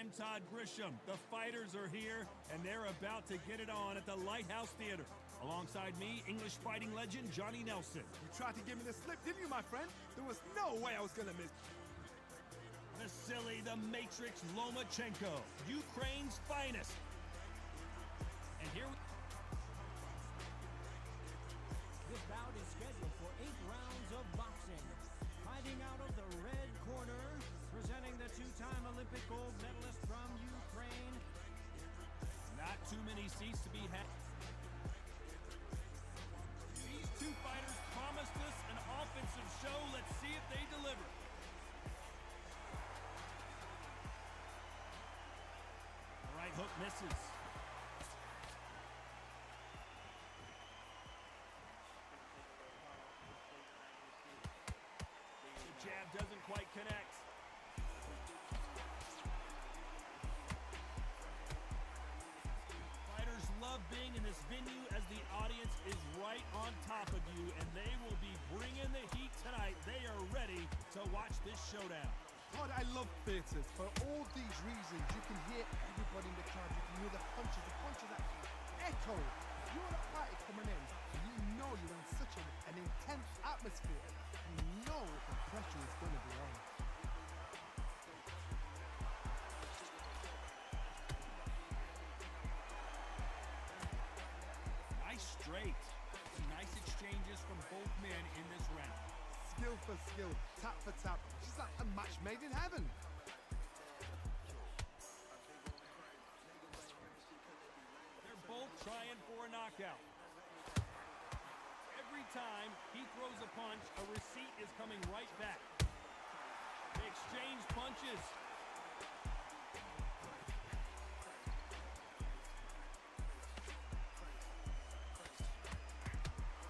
I'm Todd Grisham. The fighters are here, and they're about to get it on at the Lighthouse Theater. Alongside me, English fighting legend Johnny Nelson. You tried to give me the slip, didn't you, my friend? There was no way I was gonna miss. Vasily the Matrix Lomachenko, Ukraine's finest. And here we... This bout is scheduled for 8 rounds of boxing. Fighting out of the red corner, presenting the 2-time Olympic gold medalist from Ukraine. Not too many seats to be had. These two fighters promised us an offensive show. Let's see if they deliver. The right hook misses. Jab doesn't quite connect. Fighters love being in this venue as the audience is right on top of you, and they will be bringing the heat tonight. They are ready to watch this showdown. God, I love theatres. For all these reasons, you can hear everybody in the crowd. You can hear the punches that echo. You're a fighter coming in, you know you're in such an intense atmosphere. You know the pressure is going to be on. Nice straight. Nice exchanges from both men in this round. Skill for skill, tap for tap. She's like a match made in heaven. They're both trying for a knockout. Every time he throws a punch, a receipt is coming right back. They exchange punches.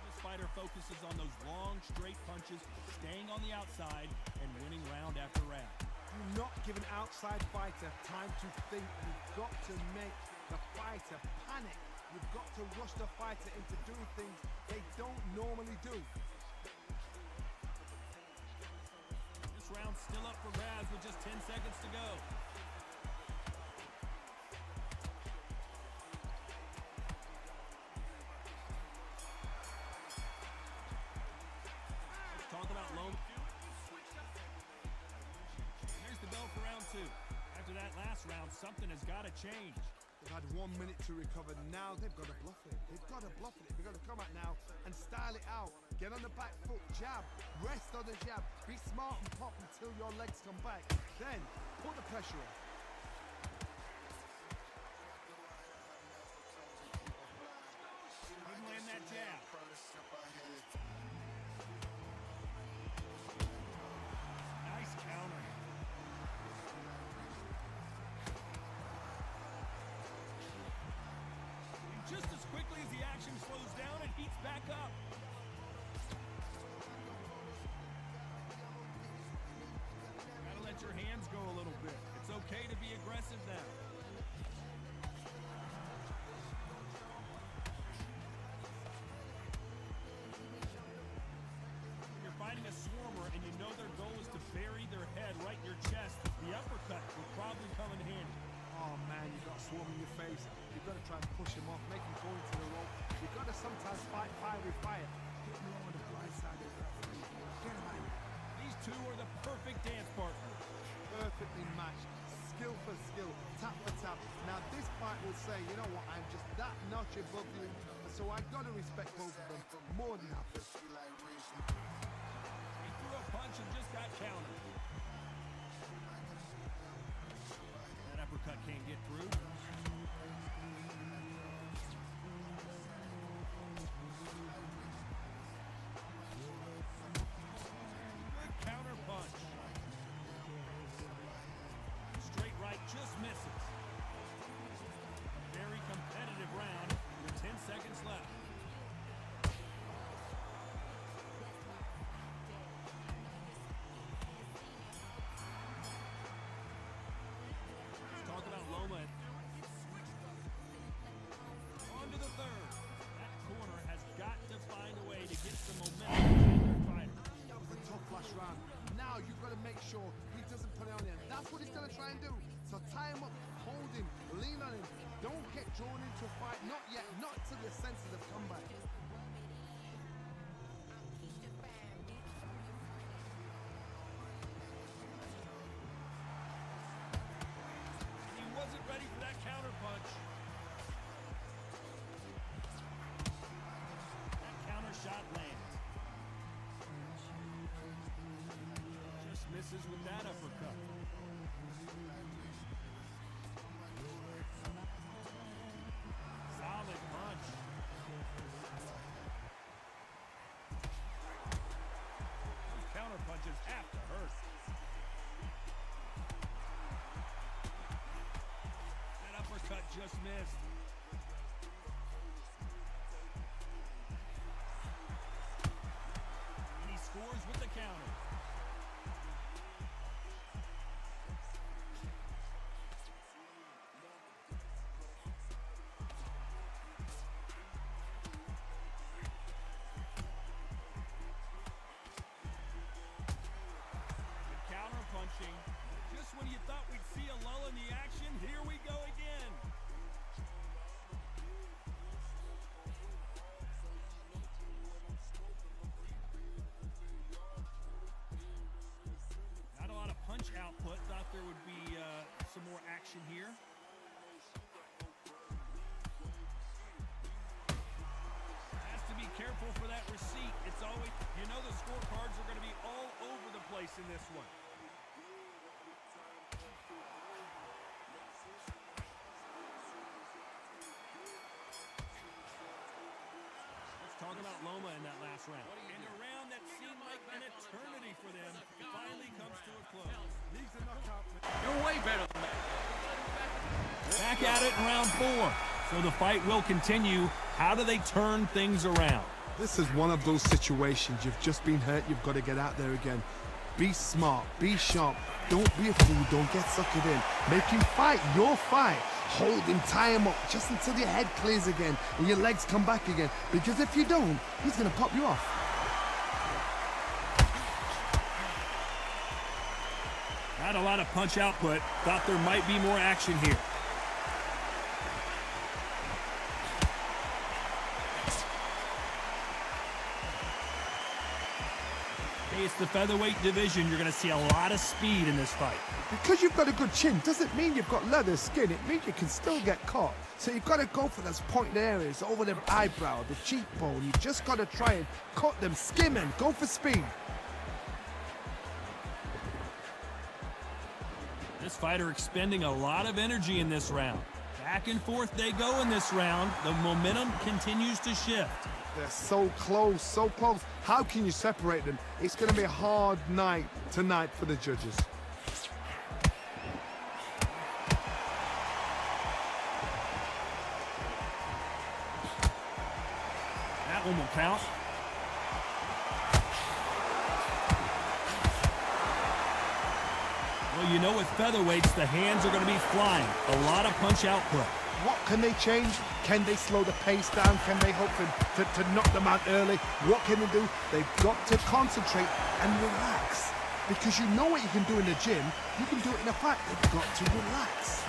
This fighter focuses on those long, straight punches, staying on the outside and winning round after round. Do not give an outside fighter time to think. You've got to make the fighter panic. You've got to rush the fighter into doing things they don't normally do. This round's still up for grabs with just 10 seconds to go. Let's talk about Lone. There's the bell for round 2. After that last round, something has got to change. They've had 1 minute to recover. Now they've got to bluff it. They've got to bluff it. They've got to come out now and style it out. Get on the back foot, jab, rest on the jab. Be smart and pop until your legs come back. Then put the pressure on. Couldn't land that jab. Nice counter. Just as quickly as the action slows down, it heats back up. Gotta let your hands go a little bit. It's okay to be aggressive now. When you're fighting a swarmer and you know their goal is to bury their head right in your chest, the uppercut will probably come in handy. Oh man, you've got a swarm in your face. You've got to try and push him off, make him go into the rope. You've got to sometimes fight fire with fire. Get him on the blind side of the referee. Get him out. These two are the perfect dance partners. Perfectly matched. Skill for skill, tap for tap. Now this fight will say, you know what, I'm just that notch above you. So I've got to respect both of them more than happy. He threw a punch and just got countered. That uppercut can't get through. Good counter punch. Straight right just misses. Very competitive round with 10 seconds left. Talk about Loma. with that uppercut. Solid punch. Those counter punches have to hurt. That uppercut just missed. And he scores with the counter. Punching. Just when you thought we'd see a lull in the action, here we go again. Not a lot of punch output. Thought there would be some more action here. Has to be careful for that receipt. It's always, you know, the scorecards are going to be all over the place in this one. Talk about Loma in that last round. And a round that seemed like an eternity for them finally comes to a close. Needs a knockout. You're way better than that. Back at it in round 4. So the fight will continue. How do they turn things around? This is one of those situations. You've just been hurt. You've got to get out there again. Be smart. Be sharp. Don't be a fool. Don't get suckered in. Make him fight your fight. Hold him, tie him up just until your head clears again and your legs come back again. Because if you don't, he's going to pop you off. Not a lot of punch output. Thought there might be more action here. Hey, it's the featherweight division. You're going to see a lot of speed in this fight. Because you've got a good chin doesn't mean you've got leather skin. It means you can still get caught. So you've got to go for those pointed areas over the eyebrow, the cheekbone. You've just got to try and cut them, skim them, go for speed. This fighter expending a lot of energy in this round. Back and forth they go in this round. The momentum continues to shift. They're so close, so close. How can you separate them? It's going to be a hard night tonight for the judges. That one will count. Well, you know with featherweights, the hands are going to be flying. A lot of punch output. What can they change? Can they slow the pace down? Can they hope to knock them out early? What can they do? They've got to concentrate and relax. Because you know what you can do in the gym, you can do it in a fight. They've got to relax.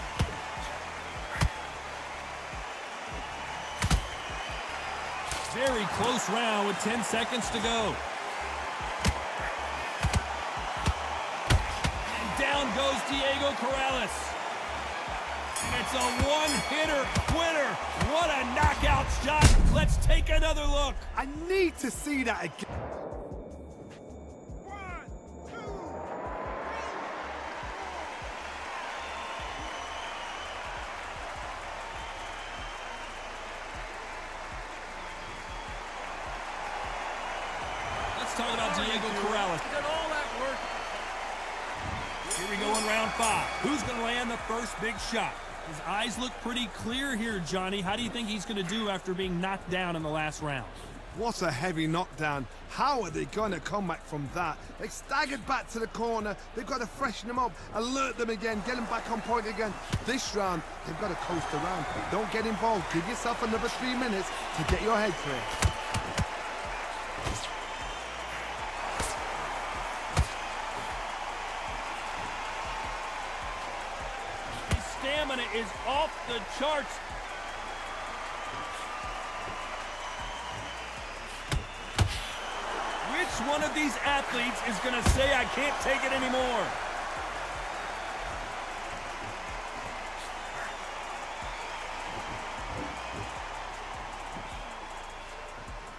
Very close round with 10 seconds to go. And down goes Diego Corrales. It's a one-hitter quitter. What a knockout shot. Let's take another look. I need to see that again. Let's talk about Diego Corrales. He did all that work. Here we go in round 5. Who's going to land the first big shot? His eyes look pretty clear here, Johnny. How do you think he's going to do after being knocked down in the last round? What a heavy knockdown. How are they going to come back from that? They staggered back to the corner. They've got to freshen them up, alert them again, get them back on point again. This round, they've got to coast around. Don't get involved. Give yourself another 3 minutes to get your head clear. Stamina is off the charts. Which one of these athletes is going to say, I can't take it anymore?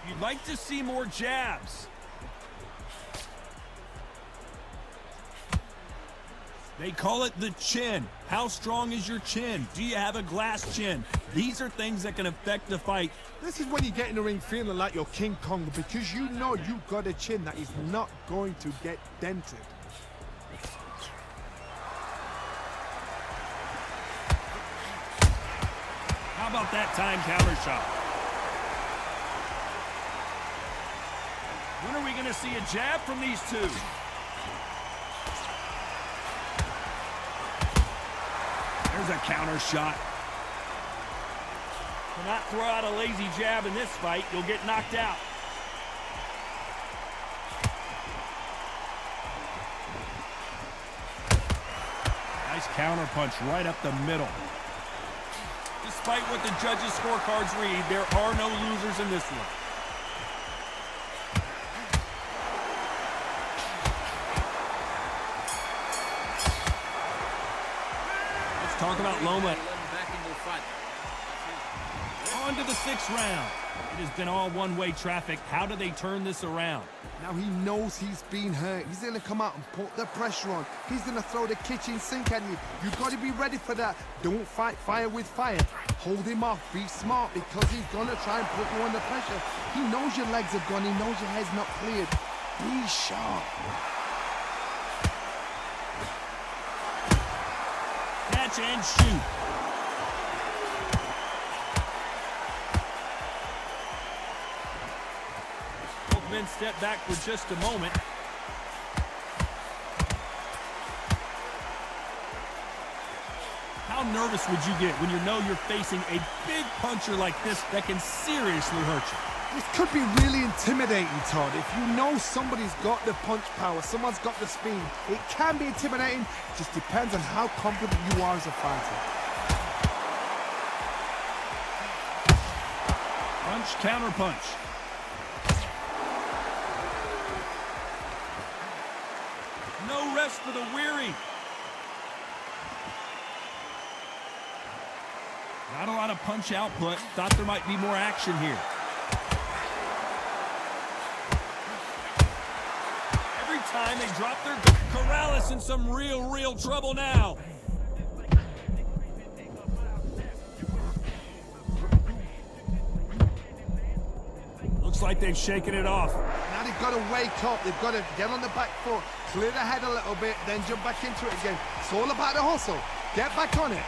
You'd like to see more jabs. They call it the chin. How strong is your chin? Do you have a glass chin? These are things that can affect the fight. This is when you get in the ring feeling like you're King Kong because you know you've got a chin that is not going to get dented. How about that time counter shot? When are we going to see a jab from these two? There's a counter shot. Do not throw out a lazy jab in this fight. You'll get knocked out. Nice counter punch right up the middle. Despite what the judges' scorecards read, there are no losers in this one. Let's talk about Loma. On to the 6th round. It has been all one-way traffic. How do they turn this around? Now he knows he's been hurt. He's going to come out and put the pressure on. He's going to throw the kitchen sink at you. You've got to be ready for that. Don't fight fire with fire. Hold him off. Be smart because he's going to try and put you under pressure. He knows your legs are gone. He knows your head's not cleared. Be sharp. Catch and shoot. Both men step back for just a moment. How nervous would you get when you know you're facing a big puncher like this that can seriously hurt you? This could be really intimidating, Todd. If you know somebody's got the punch power, someone's got the speed, it can be intimidating. It just depends on how confident you are as a fighter. Punch, counter punch. No rest for the weary. Not a lot of punch output. Thought there might be more action here. Every time they drop their... Corrales in some real trouble now. Looks like they've shaken it off. Now they've got to wake up. They've got to get on the back foot, clear the head a little bit, then jump back into it again. It's all about the hustle. Get back on it.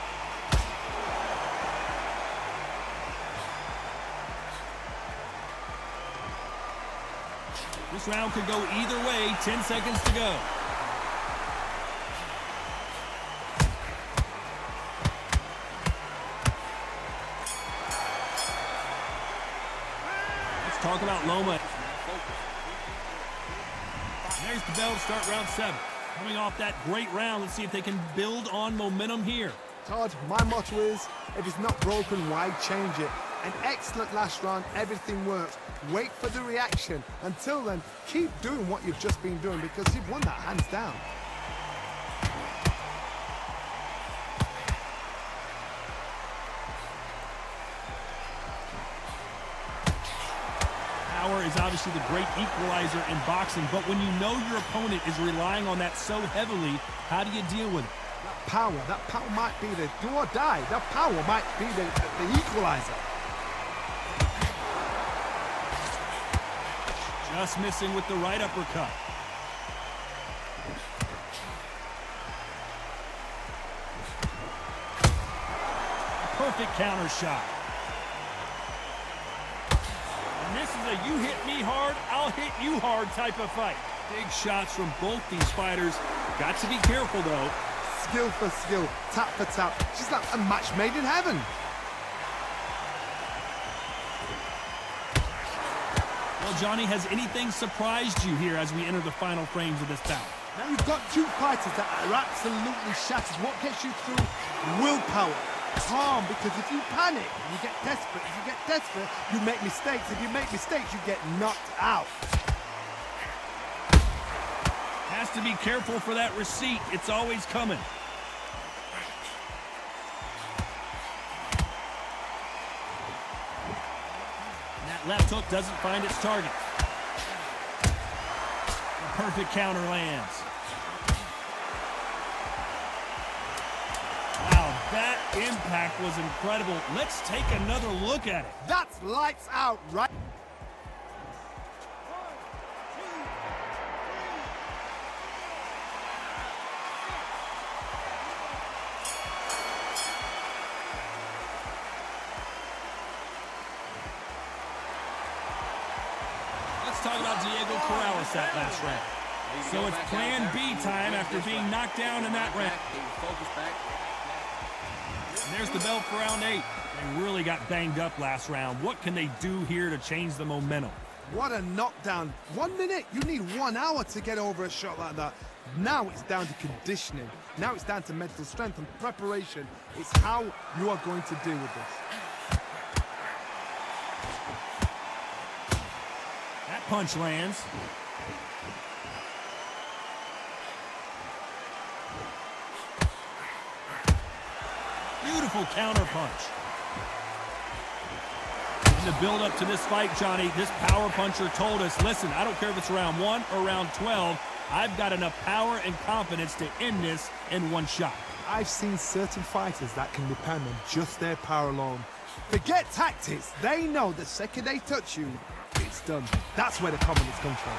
This round could go either way. 10 seconds to go. Let's talk about Loma. There's the bell to start round 7. Coming off that great round, let's see if they can build on momentum here. Todd, my motto is, if it's not broken, why change it? An excellent last round, everything works. Wait for the reaction. Until then, keep doing what you've just been doing because you've won that hands down. Power is obviously the great equalizer in boxing, but when you know your opponent is relying on that so heavily, how do you deal with it? That power might be the do or die. That power might be the equalizer. Just missing with the right uppercut. A perfect counter shot. And this is a you hit me hard, I'll hit you hard type of fight. Big shots from both these fighters. Got to be careful though. Skill for skill, tap for tap. She's like a match made in heaven. Well, Johnny, has anything surprised you here as we enter the final frames of this bout? Now you've got two fighters that are absolutely shattered. What gets you through? Willpower. Calm, because if you panic, you get desperate. If you get desperate, you make mistakes. If you make mistakes, you get knocked out. Has to be careful for that receipt. It's always coming. Left hook doesn't find its target. A perfect counter lands. That impact was incredible. Let's take another look at it. That's lights out, right? Let's talk about Diego Corrales that last round. So it's plan B time after being knocked down in that round. And there's the bell for round 8. They really got banged up last round. What can they do here to change the momentum? What a knockdown. 1 minute, you need 1 hour to get over a shot like that. Now it's down to conditioning. Now it's down to mental strength and preparation. It's how you are going to deal with this. That punch lands. Beautiful counter punch. In the build up to this fight, Johnny, this power puncher told us, listen, I don't care if it's round 1 or round 12, I've got enough power and confidence to end this in 1 shot. I've seen certain fighters that can depend on just their power alone. Forget tactics. They know the second they touch you, it's done. That's where the confidence comes from.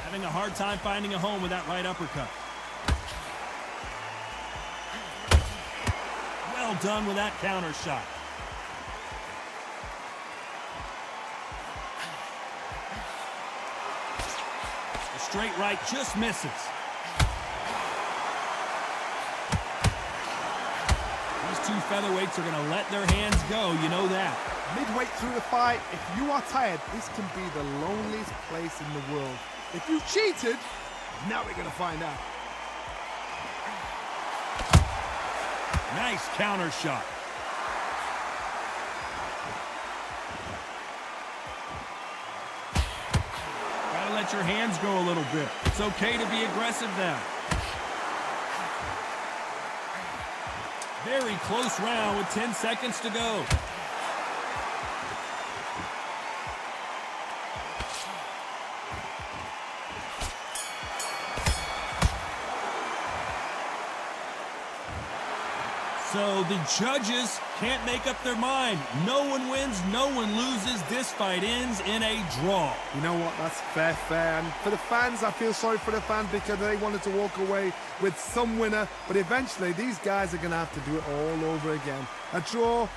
Having a hard time finding a home with that right uppercut. Well done with that counter shot. The straight right just misses. These two featherweights are going to let their hands go, you know that. Midway through the fight, if you are tired, this can be the loneliest place in the world. If you cheated, now we're going to find out. Nice counter shot. Gotta let your hands go a little bit. It's okay to be aggressive now. Very close round with 10 seconds to go. So the judges can't make up their mind. No one wins, no one loses. This fight ends in a draw. You know what? That's fair. And for the fans, I feel sorry for the fans because they wanted to walk away with some winner. But eventually, these guys are going to have to do it all over again. A draw.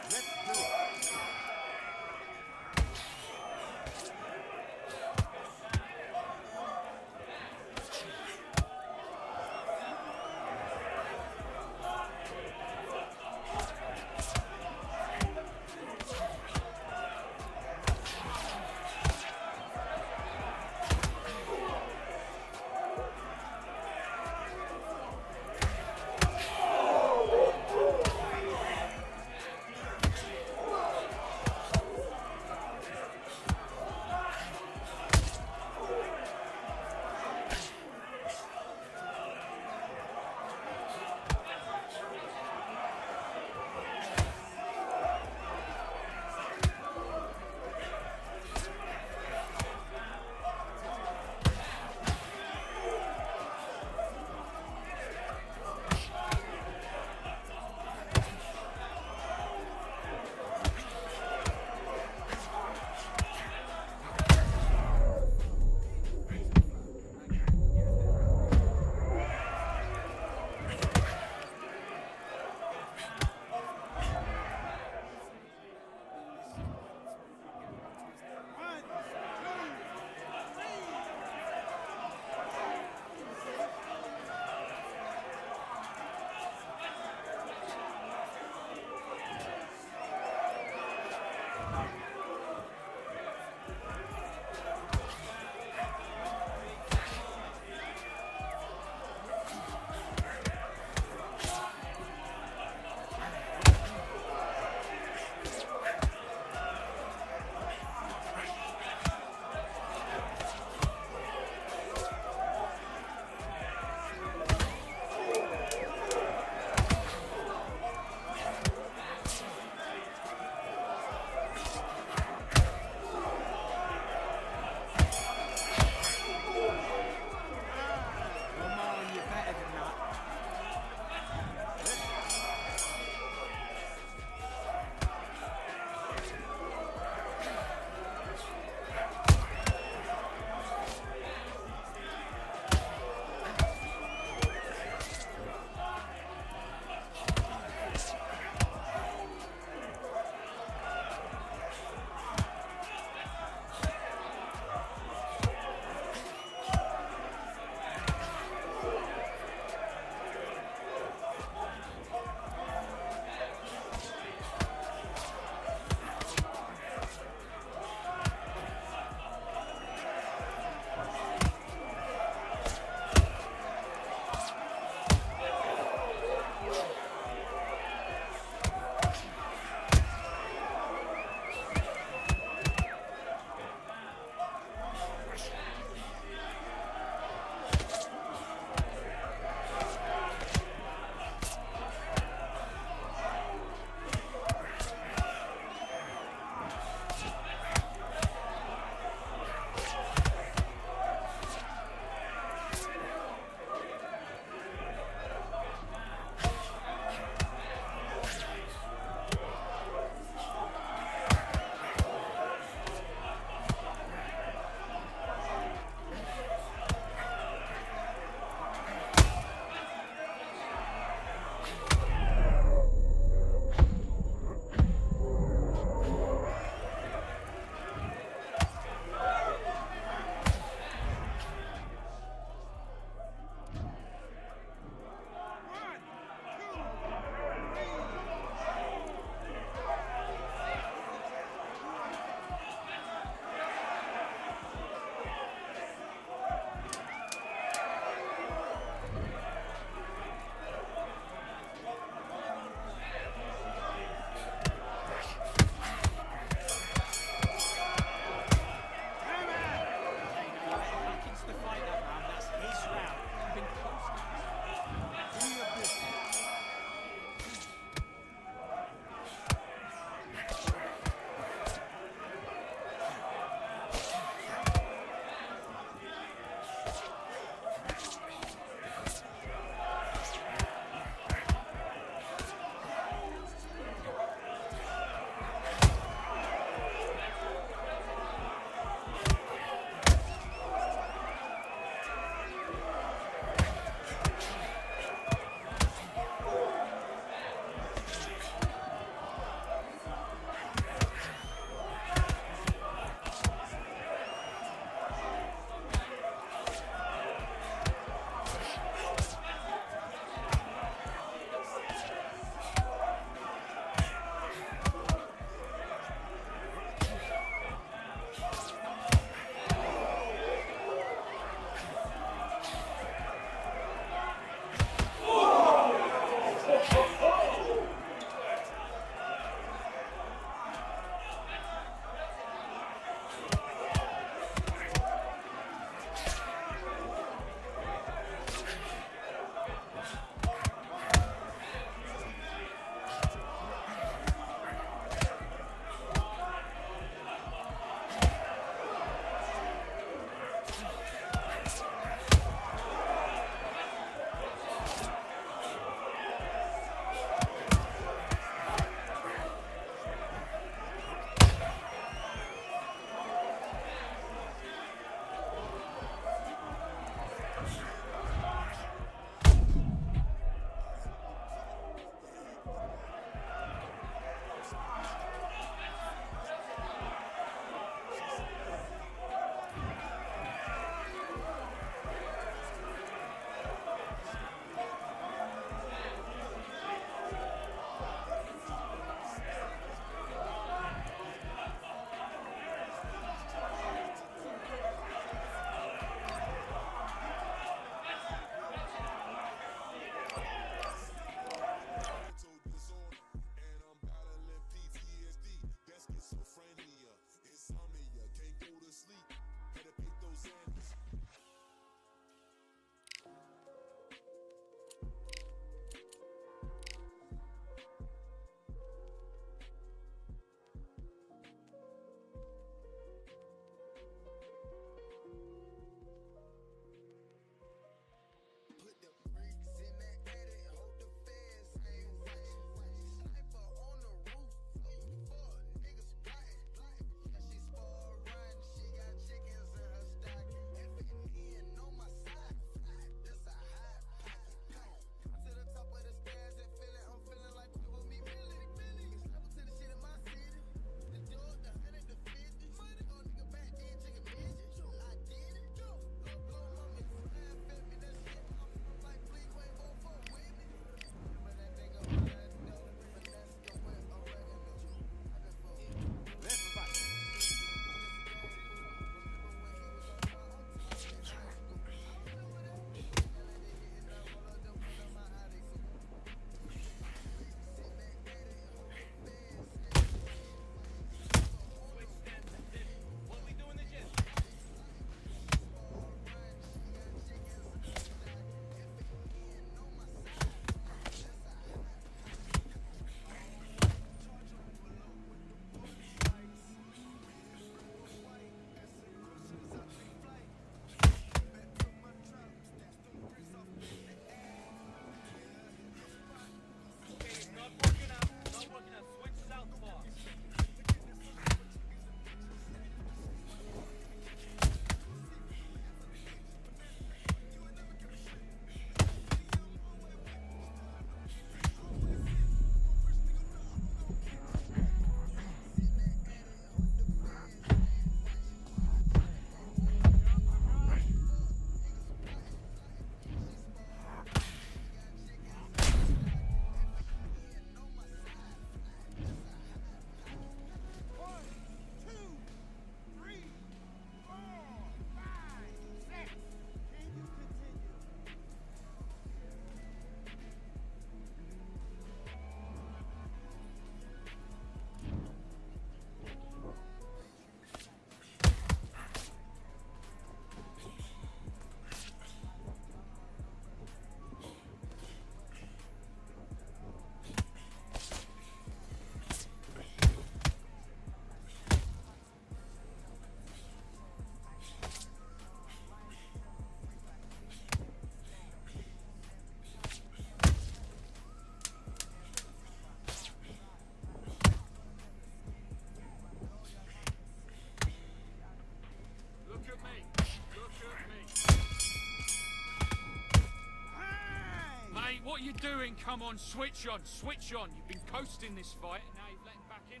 What are you doing? Come on, switch on, switch on. You've been coasting this fight, and now you've let him back in.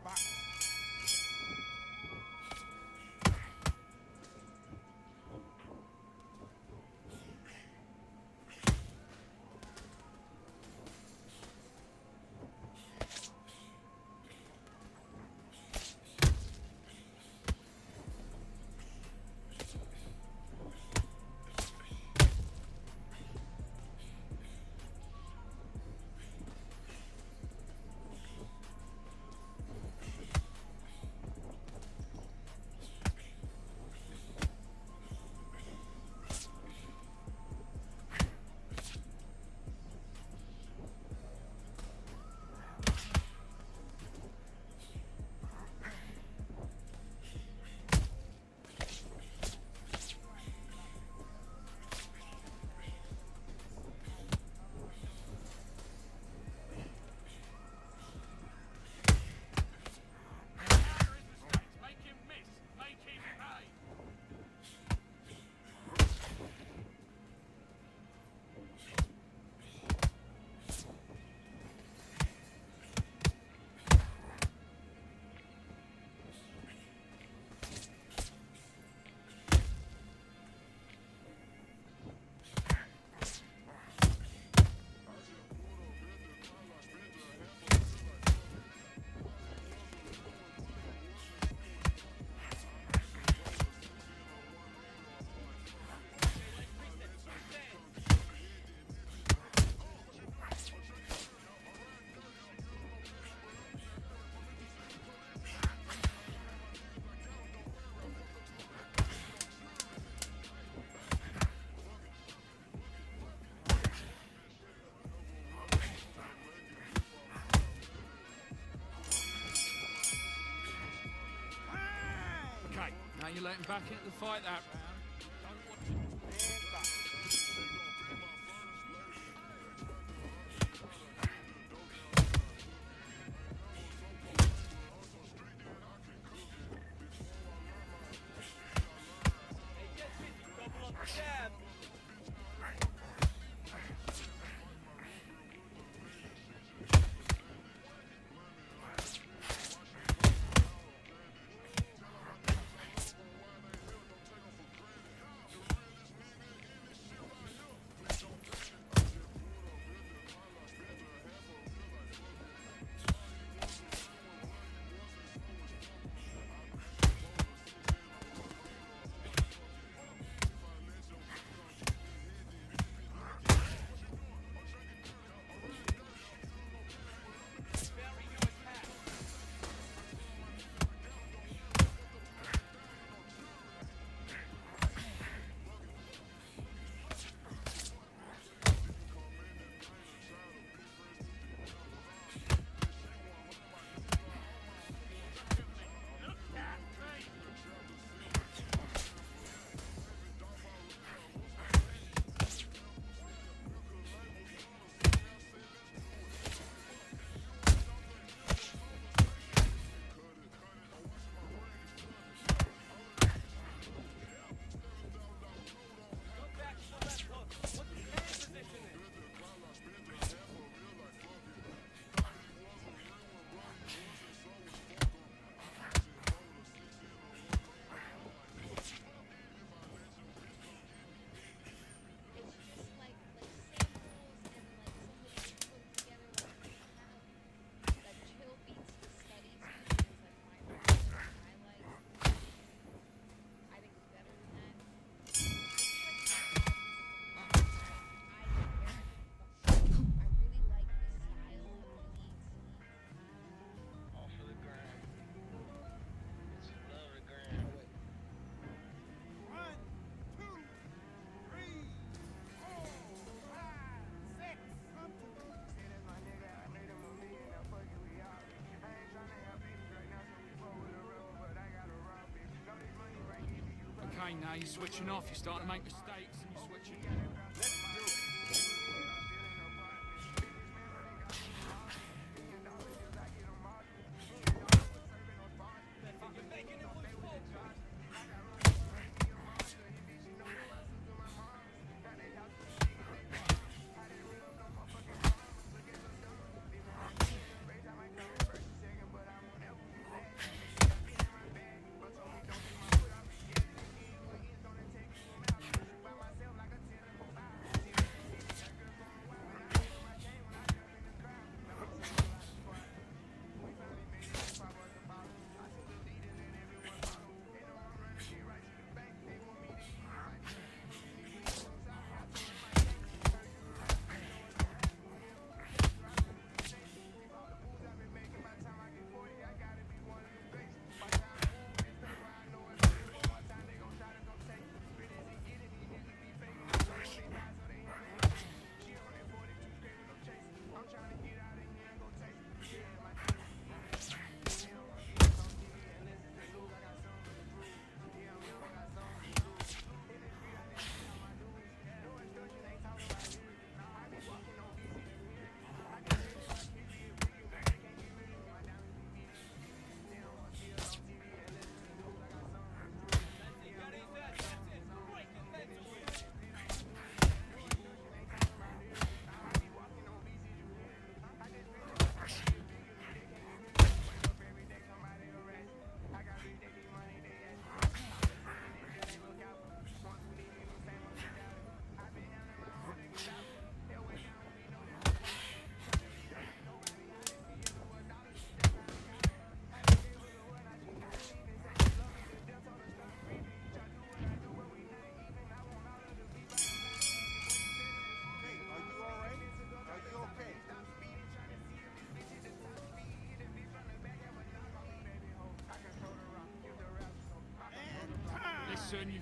Back. Make him miss, make him pay. Okay, now you let him back into the fight that round. Don't watch it. Okay, now you're switching off. You're starting to make mistakes and you're switching.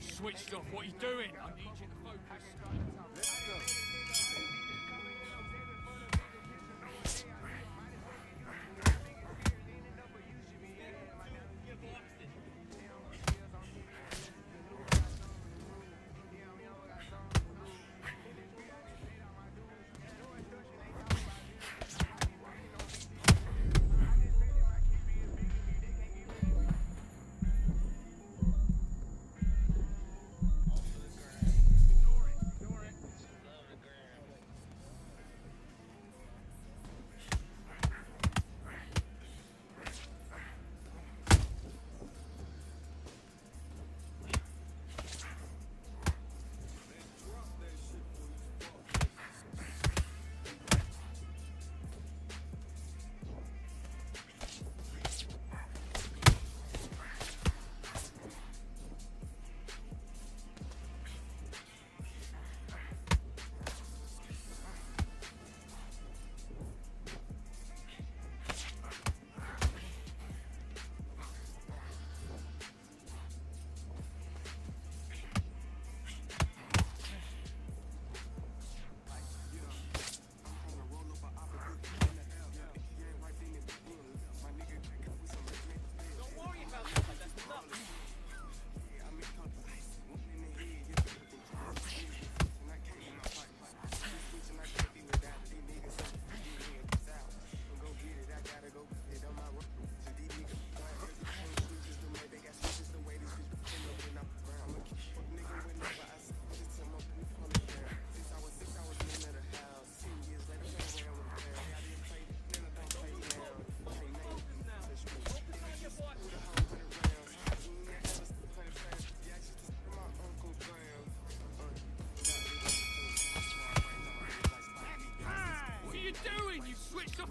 switched off. What are you doing? I need you to focus. Let's go.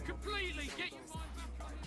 Completely. Get your mind back on it.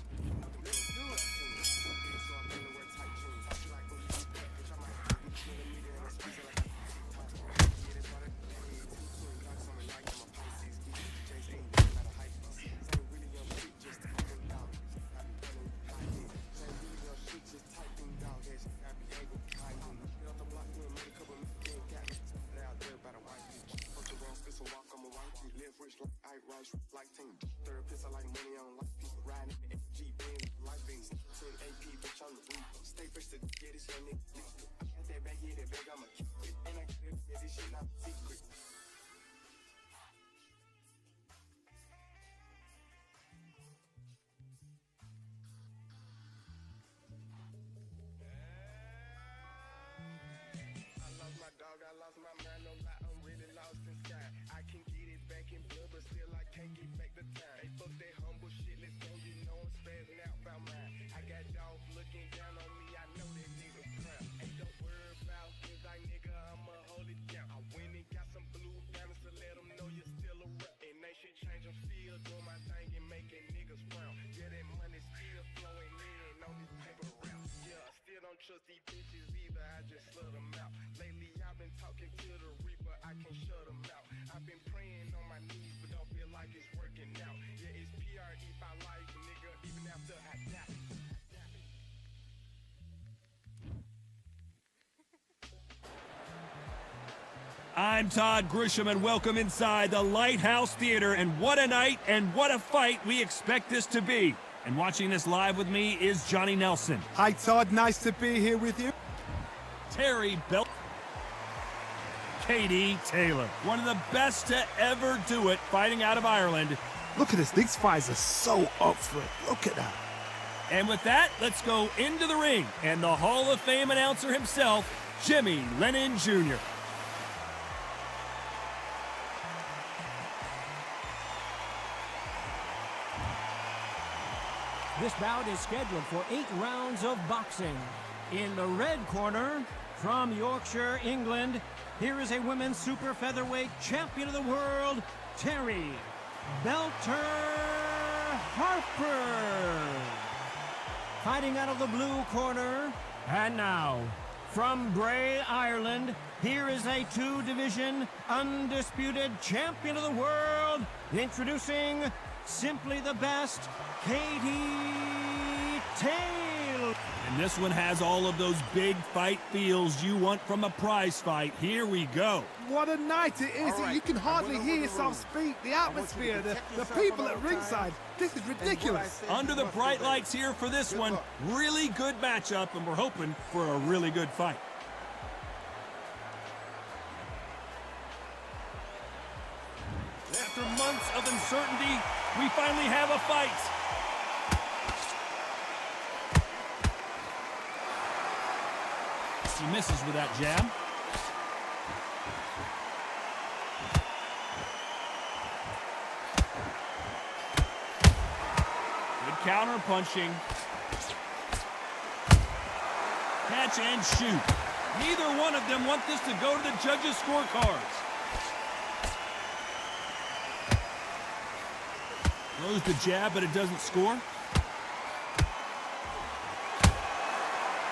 Trust these bitches either, I just slut them out. Lately I've been talking to the reaper, I can't shut them out. I've been praying on my knees, but don't feel like it's working out. Yeah, it's PRE by life, nigga, even after I die. I'm Todd Grisham, and welcome inside the Lighthouse Theater. And what a night and what a fight we expect this to be. And watching this live with me is Johnny Nelson. Hi, Todd. Nice to be here with you. Terry Bell. Katie Taylor. One of the best to ever do it, fighting out of Ireland. Look at this. These fighters are so up for it. Look at that. And with that, let's go into the ring. And the Hall of Fame announcer himself, Jimmy Lennon Jr. This bout is scheduled for 8 rounds of boxing. In the red corner, from Yorkshire, England, here is a women's super featherweight champion of the world, Terry Belter Harper. Fighting out of the blue corner, and now, from Bray, Ireland, here is a 2-division undisputed champion of the world, introducing simply the best, Katie Taylor. And this one has all of those big fight feels you want from a prize fight. Here we go. What a night it is. You can hardly hear yourself speak. The atmosphere, the people at ringside. This is ridiculous. Under the bright lights here for this one. Really good matchup, and we're hoping for a really good fight. After months of uncertainty, we finally have a fight. He misses with that jab. Good counter punching. Catch and shoot. Neither one of them want this to go to the judges' scorecards. Throws the jab, but it doesn't score.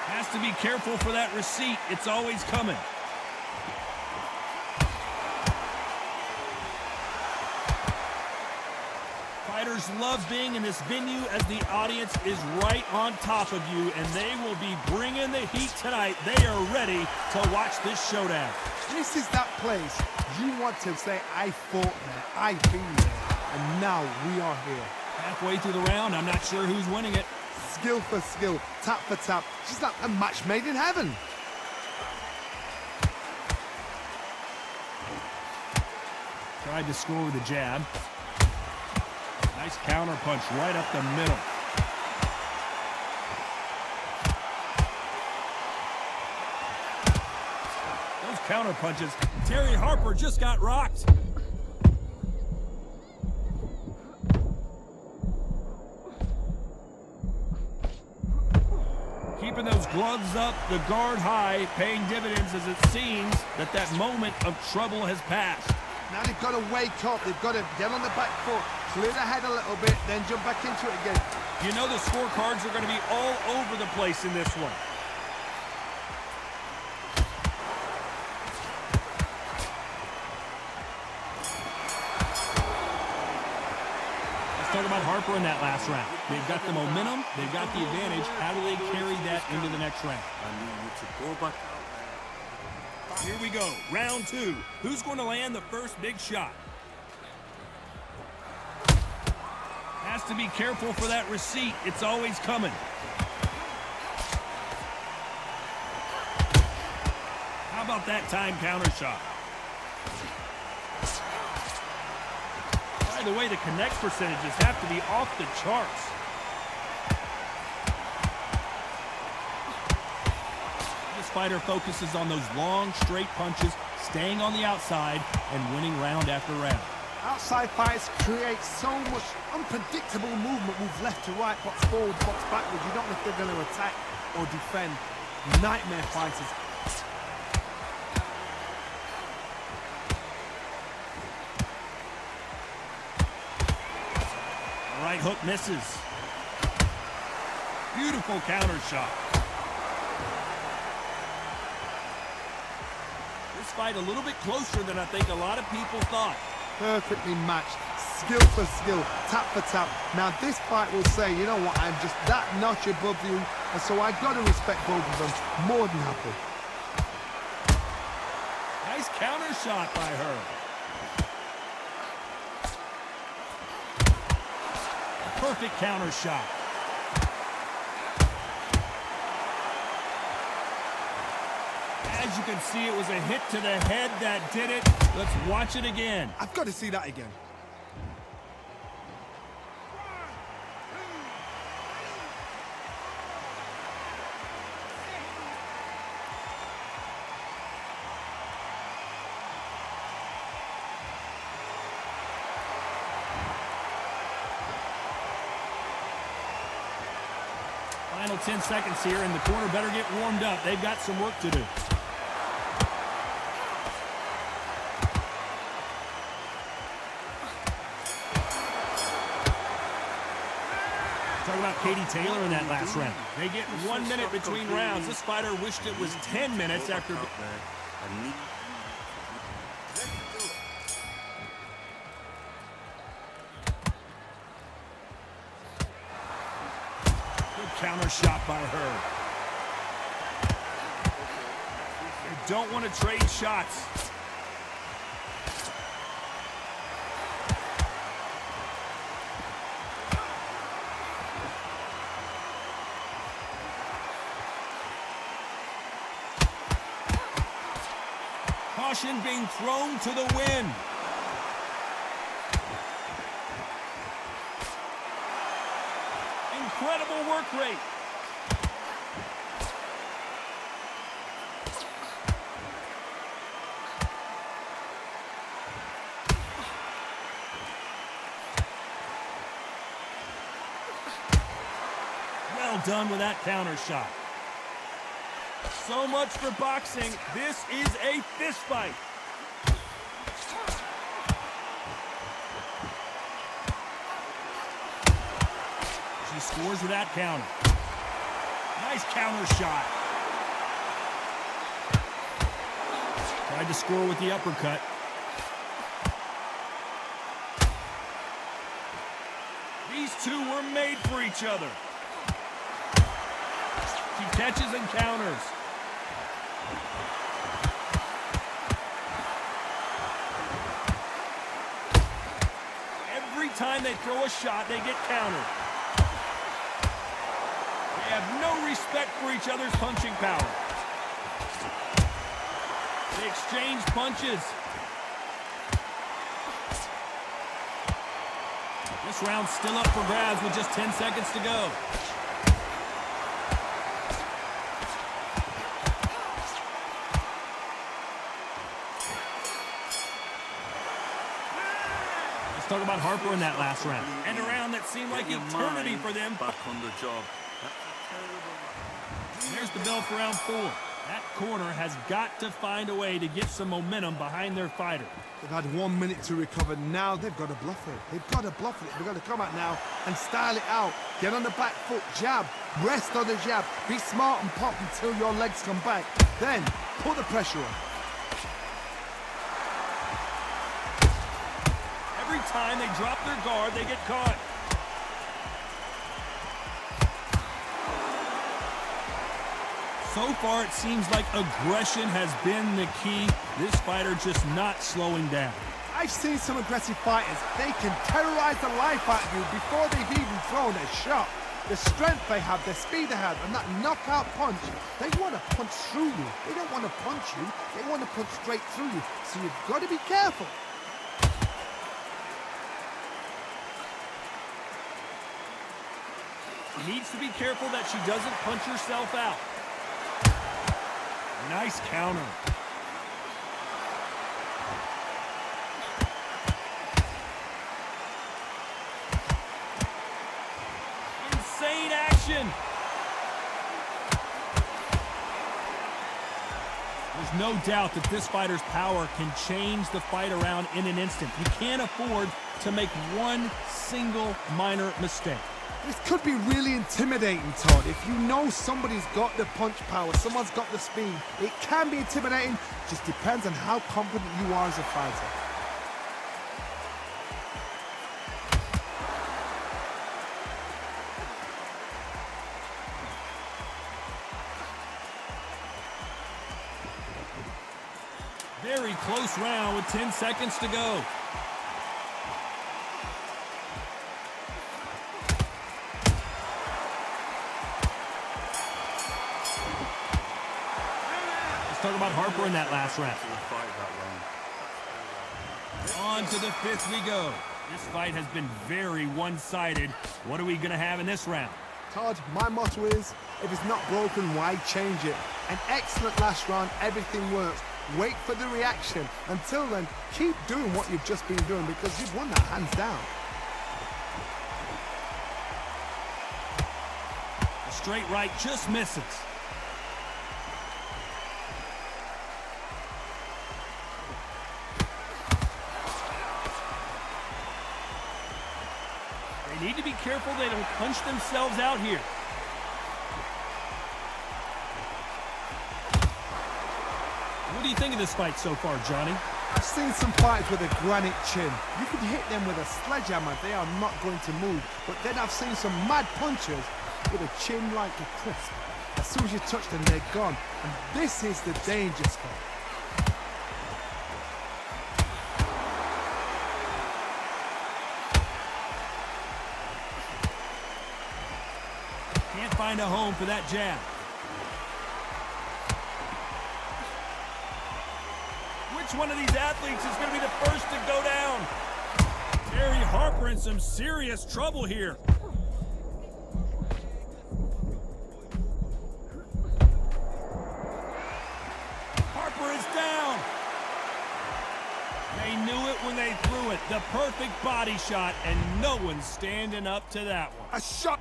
Has to be careful for that receipt. It's always coming. Fighters love being in this venue as the audience is right on top of you, and they will be bringing the heat tonight. They are ready to watch this showdown. This is that place you want to say, I fought there, I've been there, and now we are here. Halfway through the round, I'm not sure who's winning it. Skill for skill, tap for tap. She's like a match made in heaven. Tried to score with a jab. Nice counter punch right up the middle. Those counter punches. Terry Harper just got rocked. Keeping those gloves up, the guard high, paying dividends as it seems that that moment of trouble has passed. Now they've got to wake up. They've got to get on the back foot, clear the head a little bit, then jump back into it again. You know the scorecards are going to be all over the place in this one. Let's talk about Harper in that last round. They've got the momentum, they've got the advantage. How do they carry that into the next round? Here we go, round two. Who's going to land the first big shot? Has to be careful for that receipt. It's always coming. How about that time counter shot? By the way, the connect percentages have to be off the charts. This fighter focuses on those long, straight punches, staying on the outside, and winning round after round. Outside fights create so much unpredictable movement. Move left to right, box forward, box backwards. You don't know if they're going to attack or defend. Nightmare fighters. Right hook misses. Beautiful counter shot. This fight a little bit closer than I think a lot of people thought. Perfectly matched, skill for skill, tap for tap. Now this fight will say, you know what, I'm just that notch above you, and so I got to respect both of them. More than happy. Nice counter shot by her. Perfect counter shot. As you can see, it was a hit to the head that did it. Let's watch it again. I've got to see that again. Final 10 seconds here, and the corner better get warmed up. They've got some work to do. Talk about Katie Taylor in that last round. They get 1 minute between rounds. This fighter wished it was 10 minutes after... Good counter shot by her. don't want to trade shots. Caution being thrown to the wind. Incredible work rate. Well done with that counter shot. So much for boxing. This is a fist fight. She scores with that counter. Nice counter shot. Tried to score with the uppercut. These two were made for each other. She catches and counters. Every time they throw a shot, they get countered. They have no respect for each other's punching power. They exchange punches. This round's still up for grabs with just 10 seconds to go. Let's talk about Harper in that last round. And a round that seemed like eternity for them. Back on the job. There's the bell for round 4. That corner has got to find a way to get some momentum behind their fighter. They've had 1 minute to recover. Now they've got to bluff it. They've got to bluff it. They've got to come out now and style it out. Get on the back foot, jab, rest on the jab. Be smart and pop until your legs come back. Then put the pressure on. Every time they drop their guard, they get caught. So far, it seems like aggression has been the key. This fighter just not slowing down. I've seen some aggressive fighters. They can terrorize the life out of you before they've even thrown a shot. The strength they have, the speed they have, and that knockout punch, they want to punch through you. They don't want to punch you. They want to punch straight through you. So you've got to be careful. She needs to be careful that she doesn't punch herself out. Nice counter. Insane action. There's no doubt that this fighter's power can change the fight around in an instant. You can't afford to make one single minor mistake. This could be really intimidating, Todd. If you know somebody's got the punch power, someone's got the speed, it can be intimidating. Just depends on how confident you are as a fighter. Very close round with 10 seconds to go. Let's talk about Harper in that last round. On to the 5th we go. This fight has been very one-sided. What are we going to have in this round? Todd, my motto is, if it's not broken, why change it? An excellent last round, everything works. Wait for the reaction. Until then, keep doing what you've just been doing because you've won that hands down. A straight right just misses. They need to be careful they don't punch themselves out here. What do you think of this fight so far, Johnny? I've seen some fighters with a granite chin. You can hit them with a sledgehammer, they are not going to move. But then I've seen some mad punchers with a chin like a crisp. As soon as you touch them, they're gone. And this is the danger spot. Can't find a home for that jab. Which one of these athletes is going to be the first to go down? Terry Harper in some serious trouble here. Harper is down. They knew it when they threw it. The perfect body shot, and no one's standing up to that one. A shot.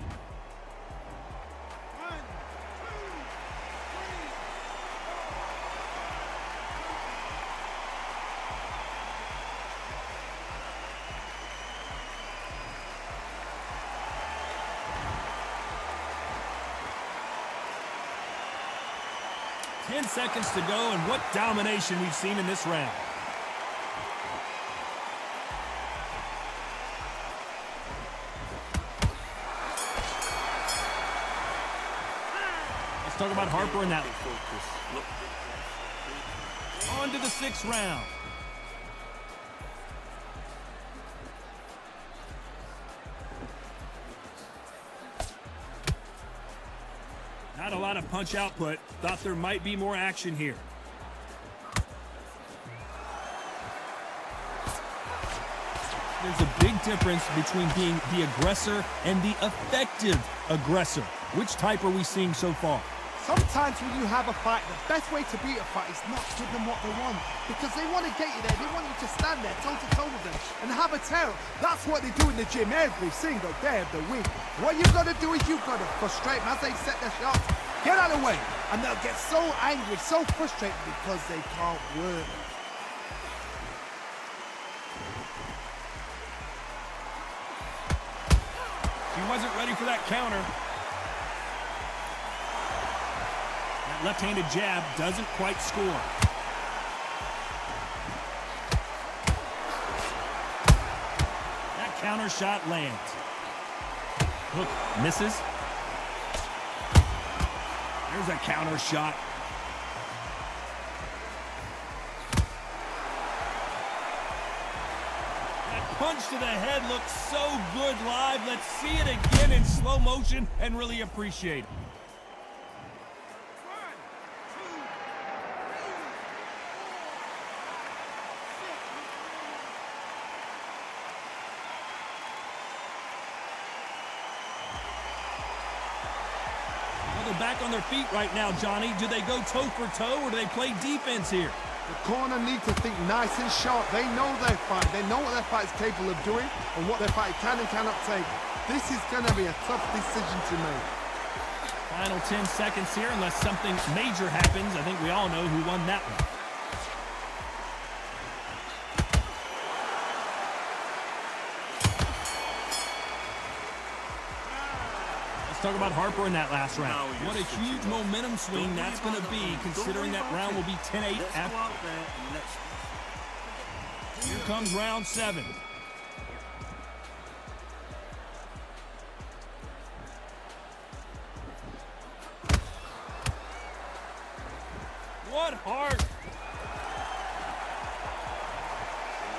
10 seconds to go, and what domination we've seen in this round. Let's talk about Harper in that. On to the 6th round. Not a lot of punch output. Thought there might be more action here. There's a big difference between being the aggressor and the effective aggressor. Which type are we seeing so far? Sometimes when you have a fight, the best way to beat a fight is not give them what they want. Because they want to get you there. They want you to stand there toe-to-toe with them and have a tear. That's what they do in the gym every single day of the week. What you've got to do is you've got to frustrate them as they set their shots. Get out of the way. And they'll get so angry, so frustrated because they can't work. She wasn't ready for that counter. That left-handed jab doesn't quite score. That counter shot lands. Hook misses. There's a counter shot. Punch to the head looks so good live. Let's see it again in slow motion and really appreciate it. Well, they're back on their feet right now, Johnny. Do they go toe for toe or do they play defense here? The corner need to think nice and sharp. They know their fight. They know what their fight is capable of doing and what their fight can and cannot take. This is going to be a tough decision to make. Final 10 seconds here, unless something major happens. I think we all know who won that one. Let's talk about Harper in that last round. What a huge momentum swing that's going to be, considering that round will be 10-8 after. Here comes round 7. What heart!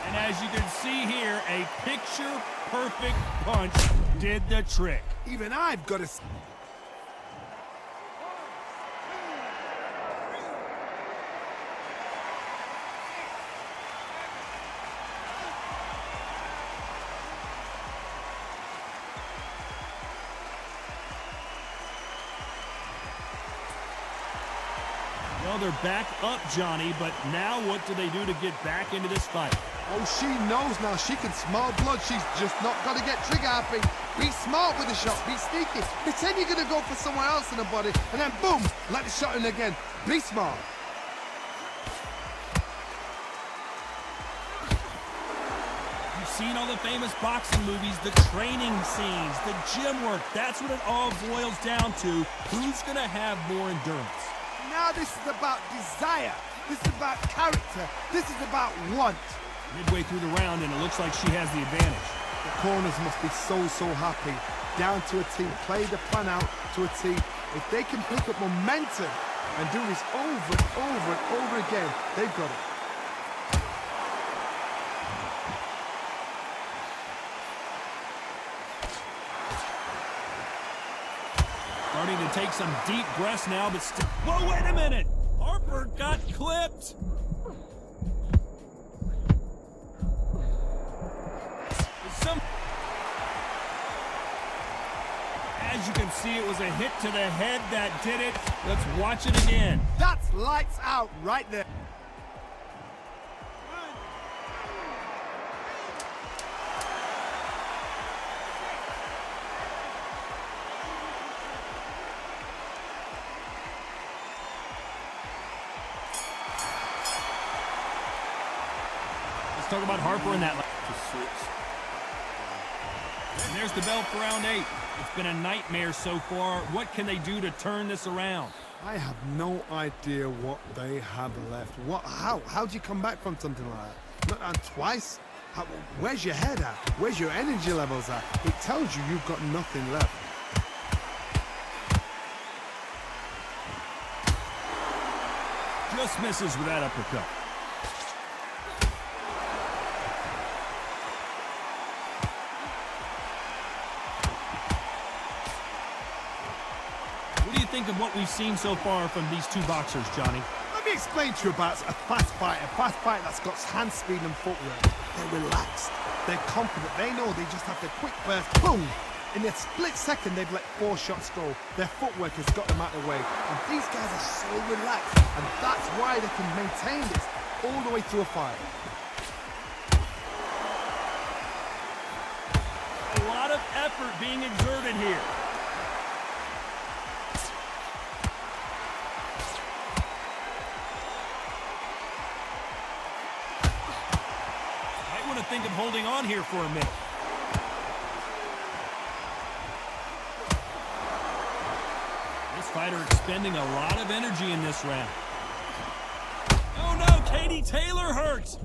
And as you can see here, a picture-perfect punch did the trick. Even I've got to... Well, they're back up, Johnny, but now what do they do to get back into this fight? Oh, she knows now. She can smell blood. She's just not got to get trigger happy. Be smart with the shot. Be sneaky. Pretend you're going to go for somewhere else in the body, and then boom, let the shot in again. Be smart. You've seen all the famous boxing movies, the training scenes, the gym work. That's what it all boils down to. Who's going to have more endurance? Now this is about desire. This is about character. This is about want. Midway through the round, and it looks like she has the advantage. The corners must be so happy. Down to a T. Play the plan out to a T. If they can pick up momentum and do this over and over and over again, they've got it. Starting to take some deep breaths now, but still. Whoa, wait a minute! Harper got clipped! As you can see, it was a hit to the head that did it. Let's watch it again. That's lights out right there. Let's talk about Harper in that. And there's the bell for round 8. It's been a nightmare so far. What can they do to turn this around? I have no idea what they have left. How do you come back from something like that? Not and twice? Where's your head at? Where's your energy levels at? It tells you you've got nothing left. Just misses with that uppercut. What do you think of what we've seen so far from these two boxers, Johnny? Let me explain to you about a fast fight that's got hand speed and footwork. They're relaxed. They're confident. They know they just have to quick burst, boom! In a split second, they've let 4 shots go. Their footwork has got them out of the way. And these guys are so relaxed. And that's why they can maintain this all the way through a fight. A lot of effort being exerted here. Might want to think of holding on here for a minute. This fighter expending a lot of energy in this round. Oh no, Katie Taylor hurts.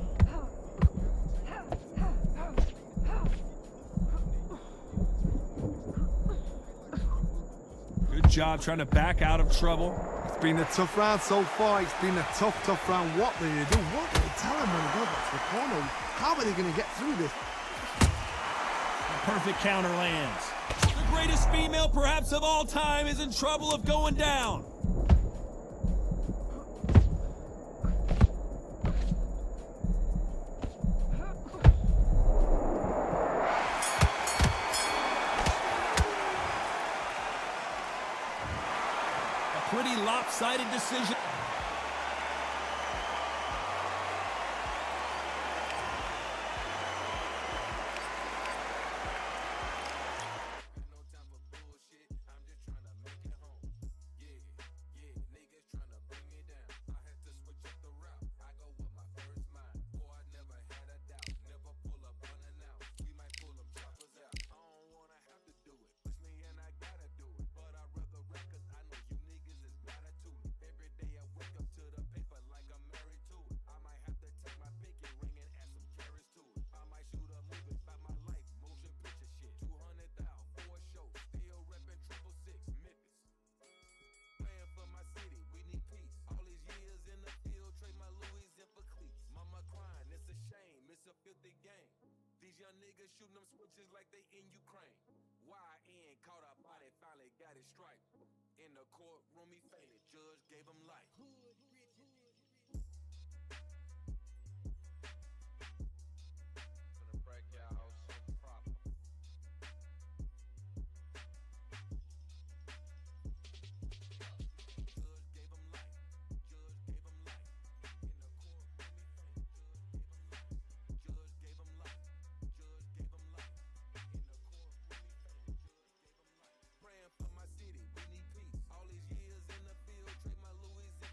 Good job trying to back out of trouble. It's been a tough round so far. It's been a tough round. What do they do? What do they tell them when they go back to the corner? How are they going to get through this? A perfect counter lands. The greatest female perhaps of all time is in trouble of going down. A pretty lopsided decision. Shooting them switches like they in Ukraine. YN caught our body, finally got it striped. In the courtroom he fainted, judge gave him life. Gonna break your house so proper. Judge gave him life. Judge gave him life. In the courtroom he fainted, judge gave him life. Praying for my city, we need peace. All these years in the field, trade my Louis in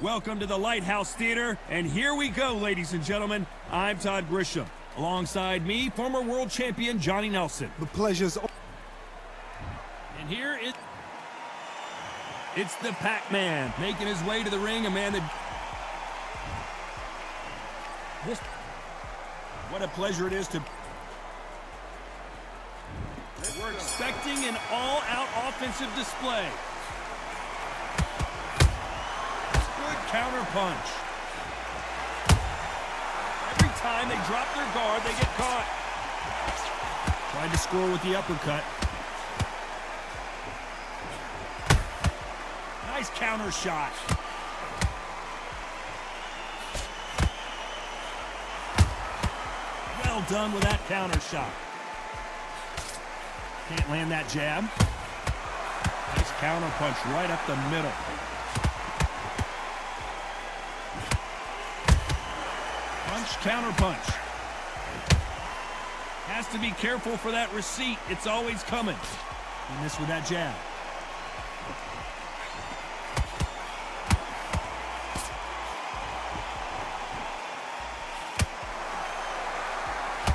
Welcome to the Lighthouse Theater, and here we go, ladies and gentlemen. I'm Todd Grisham. Alongside me, former world champion Johnny Nelson. The pleasure's... And here it's the Pac-Man making his way to the ring, a man that... What a pleasure it is to... We're expecting an all-out offensive display. Good counter punch. Every time they drop their guard, they get caught. Tried to score with the uppercut. Nice counter shot. Well done with that counter shot. Can't land that jab. Nice counter punch right up the middle. Punch, counter punch. Has to be careful for that receipt. It's always coming. And this with that jab.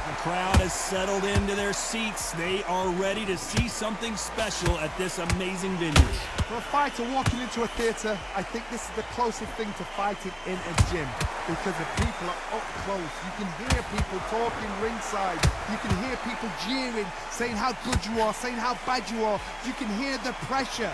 The crowd has settled into their seats. They are ready to see something special at this amazing venue. For a fighter walking into a theatre, I think this is the closest thing to fighting in a gym, because the people are up close. You can hear people talking ringside. You can hear people jeering, saying how good you are, saying how bad you are. You can hear the pressure,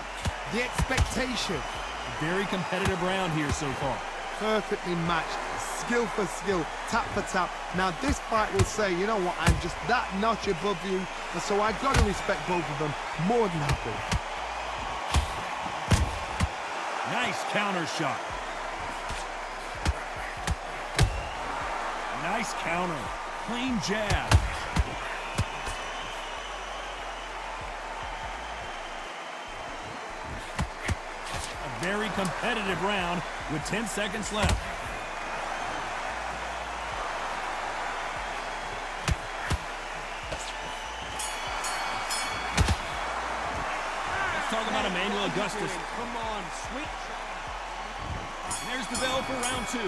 the expectation. A very competitive round here so far. Perfectly matched, skill for skill, tap for tap. Now this fight will say, you know what, I'm just that notch above you, and so I've got to respect both of them more than happy. Nice counter shot. Nice counter. Clean jab. A very competitive round with 10 seconds left. Let's talk about Emmanuel Augustus. Come on, sweet. And there's the bell for round 2.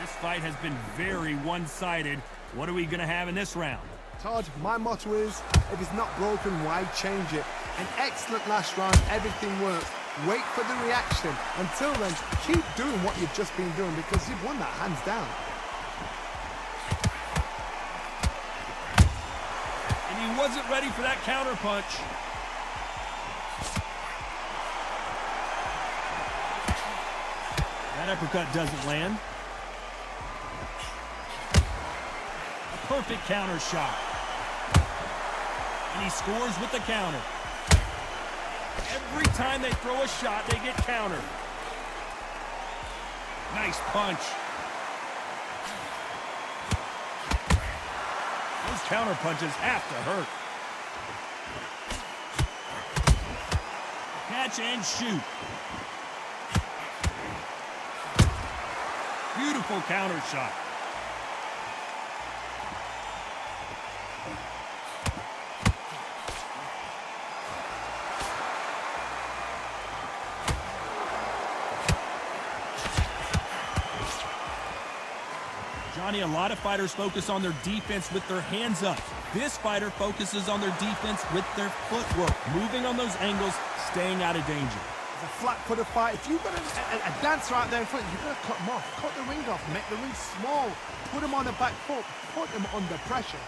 This fight has been very one-sided. What are we going to have in this round? Todd, my motto is, if it's not broken, why change it? An excellent last round, everything works. Wait for the reaction. Until then, keep doing what you've just been doing, because you've won that hands down. And he wasn't ready for that counter punch. That uppercut doesn't land. A perfect counter shot. And he scores with the counter. Every time they throw a shot, they get countered. Nice punch. Those counter punches have to hurt. Catch and shoot. Beautiful counter shot. Johnny, a lot of fighters focus on their defense with their hands up. This fighter focuses on their defense with their footwork, moving on those angles, staying out of danger. It's a flat-footed fight. If you've got a dancer out there in front, you've got to cut him off. Cut the ring off, make the ring small. Put him on the back foot, put him under pressure.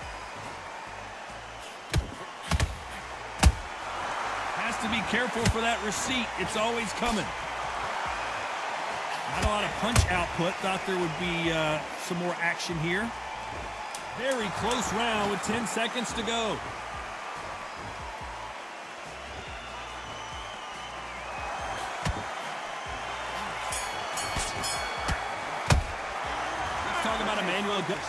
Has to be careful for that receipt. It's always coming. Not a lot of punch output. Thought there would be some more action here. Very close round with 10 seconds to go. Let's talk about Emmanuel Augustus.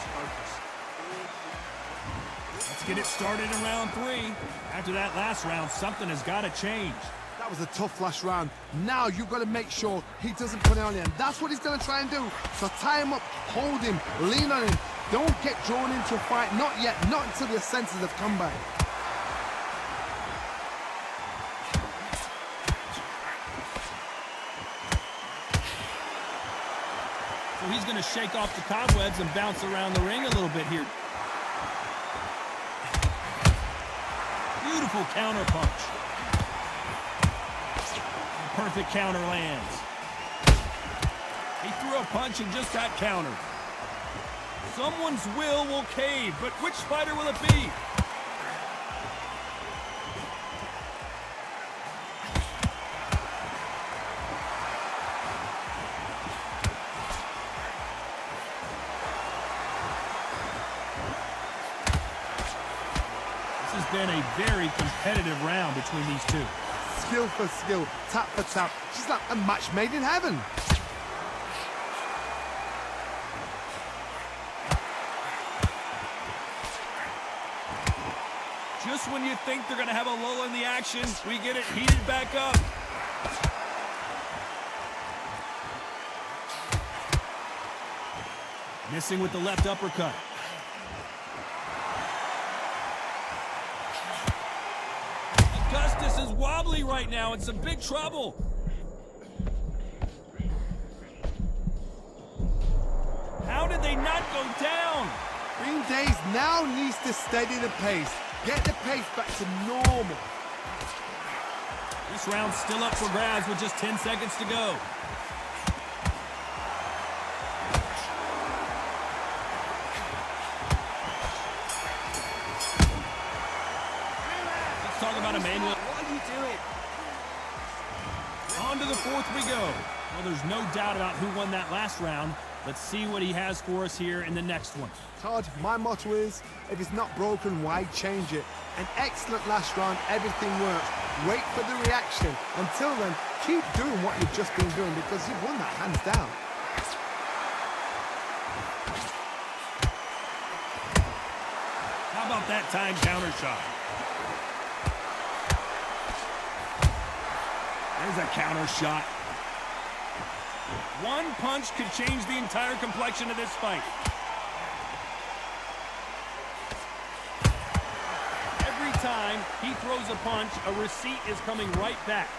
Let's get it started in round 3. After that last round, something has got to change. That was a tough last round. Now you've got to make sure he doesn't put it on you. And that's what he's going to try and do. So tie him up, hold him, lean on him. Don't get drawn into a fight. Not yet. Not until your senses have come back. So he's going to shake off the cobwebs and bounce around the ring a little bit here. Beautiful counter punch. Perfect counter lands. He threw a punch and just got countered. Someone's will cave, but which fighter will it be? This has been a very competitive round between these two. Skill for skill, tap for tap. She's like a match made in heaven. Just when you think they're going to have a lull in the action, we get it heated back up. Missing with the left uppercut. Augustus is wobbly right now in some big trouble. How did they not go down? Green Days now needs to steady the pace. Get the pace back to normal. This round's still up for grabs with just 10 seconds to go. Let's talk about Emmanuel. What are you doing? On to the fourth we go. Well, there's no doubt about who won that last round. Let's see what he has for us here in the next one. Todd, my motto is, if it's not broken, why change it? An excellent last round, everything works. Wait for the reaction. Until then, keep doing what you've just been doing because you've won that hands down. How about that time counter shot? There's a counter shot. One punch could change the entire complexion of this fight. Every time he throws a punch, a receipt is coming right back.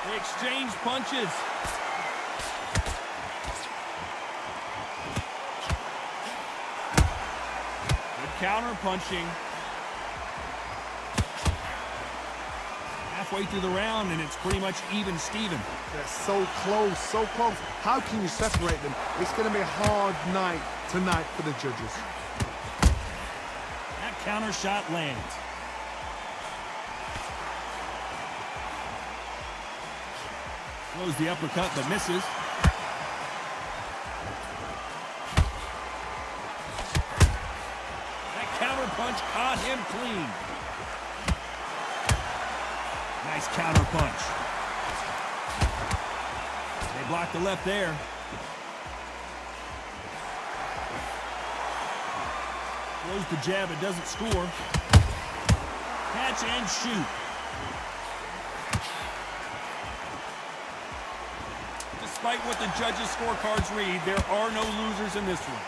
They exchange punches. Good counter punching. Halfway through the round, and it's pretty much even Steven. They're so close, so close. How can you separate them? It's going to be a hard night tonight for the judges. That counter shot lands. Throws the uppercut, but misses. That counter punch caught him clean. Nice counter punch. They blocked the left there. Throws the jab, it doesn't score. Catch and shoot. Despite what the judges' scorecards read, there are no losers in this one.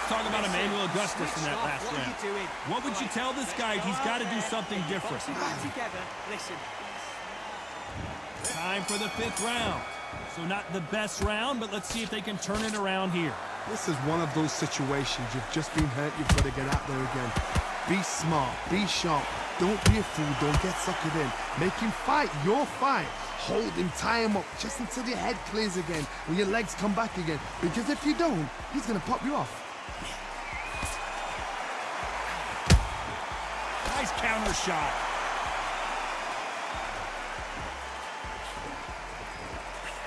Talk about Emmanuel Augustus in that last What are round. you doing? What would you tell this guy? He's got to do something different. Boxing back together. Listen. Time for the fifth round. So not the best round, but let's see if they can turn it around here. This is one of those situations. You've just been hurt. You've got to get out there again. Be smart. Be sharp. Don't be a fool. Don't get suckered in. Make him fight your fight. Hold him, tie him up, just until your head clears again and your legs come back again. Because if you don't, he's going to pop you off. Nice counter shot.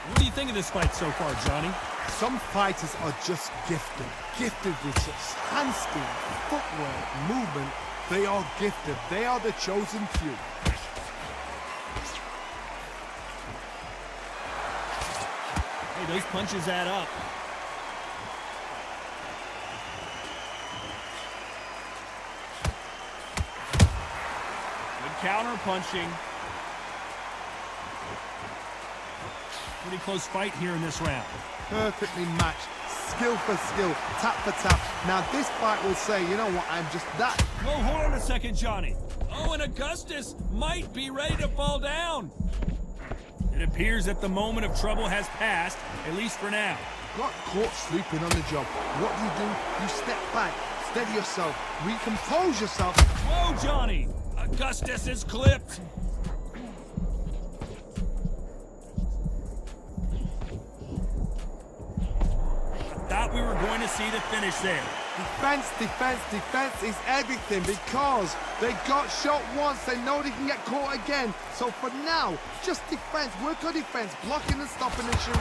What do you think of this fight so far, Johnny? Some fighters are just gifted. Gifted with just hand speed, footwork, movement. They are gifted. They are the chosen few. Hey, those punches add up. Good counter punching. Pretty close fight here in this round. Perfectly matched. skill for skill, tap for tap. Now this fight will say, you know what, I'm just that. Whoa, hold on a second, Johnny. Oh, and Augustus might be ready to fall down. It appears that the moment of trouble has passed, at least for now. Got caught sleeping on the job. What do? You step back, steady yourself, recompose yourself. Whoa, Johnny! Augustus is clipped. I thought we were going to see the finish there. Defense, defense, defense is everything because they got shot once, they know they can get caught again. So for now, just defense, work on defense, blocking and stopping and shooting.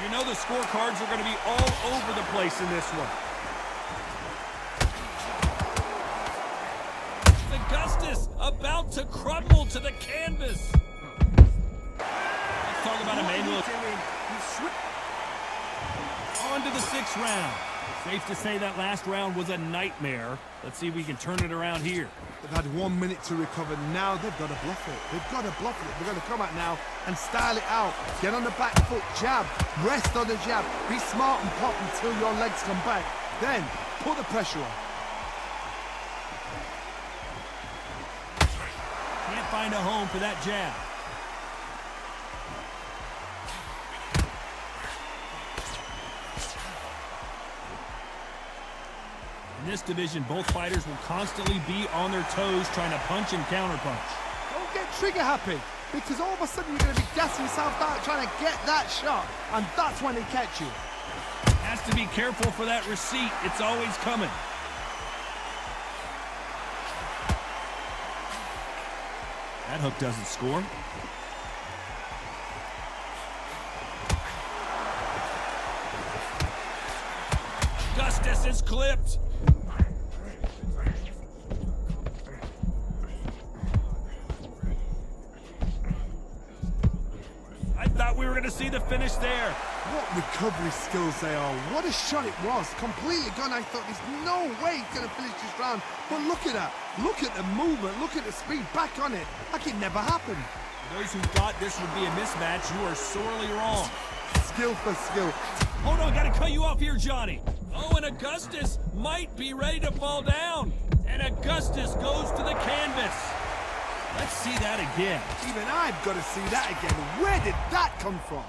You know the scorecards are going to be all over the place in this one. Augustus about to crumble to the canvas. Let's talk about Emmanuel. On to the 6th round. Safe to say that last round was a nightmare. Let's see if we can turn it around here. They've had 1 minute to recover. Now they've got to bluff it. They've got to bluff it. They're going to come out now and style it out. Get on the back foot, jab, rest on the jab. Be smart and pop until your legs come back. Then put the pressure on. Can't find a home for that jab. In this division, both fighters will constantly be on their toes trying to punch and counterpunch. Don't get trigger happy because all of a sudden you're going to be gassing yourself out trying to get that shot, and that's when they catch you. Has to be careful for that receipt. It's always coming. That hook doesn't score. Augustus is clipped. I thought we were going to see the finish there. What recovery skills they are. What a shot it was. Completely gone. I thought there's no way he's going to finish this round. But look at that. Look at the movement. Look at the speed. Back on it. Like it never happened. For those who thought this would be a mismatch, you are sorely wrong. Skill for skill. Hold on, gotta cut you off here, Johnny. Oh, and Augustus might be ready to fall down. And Augustus goes to the canvas. Let's see that again. Even I've got to see that again. Where did that come from?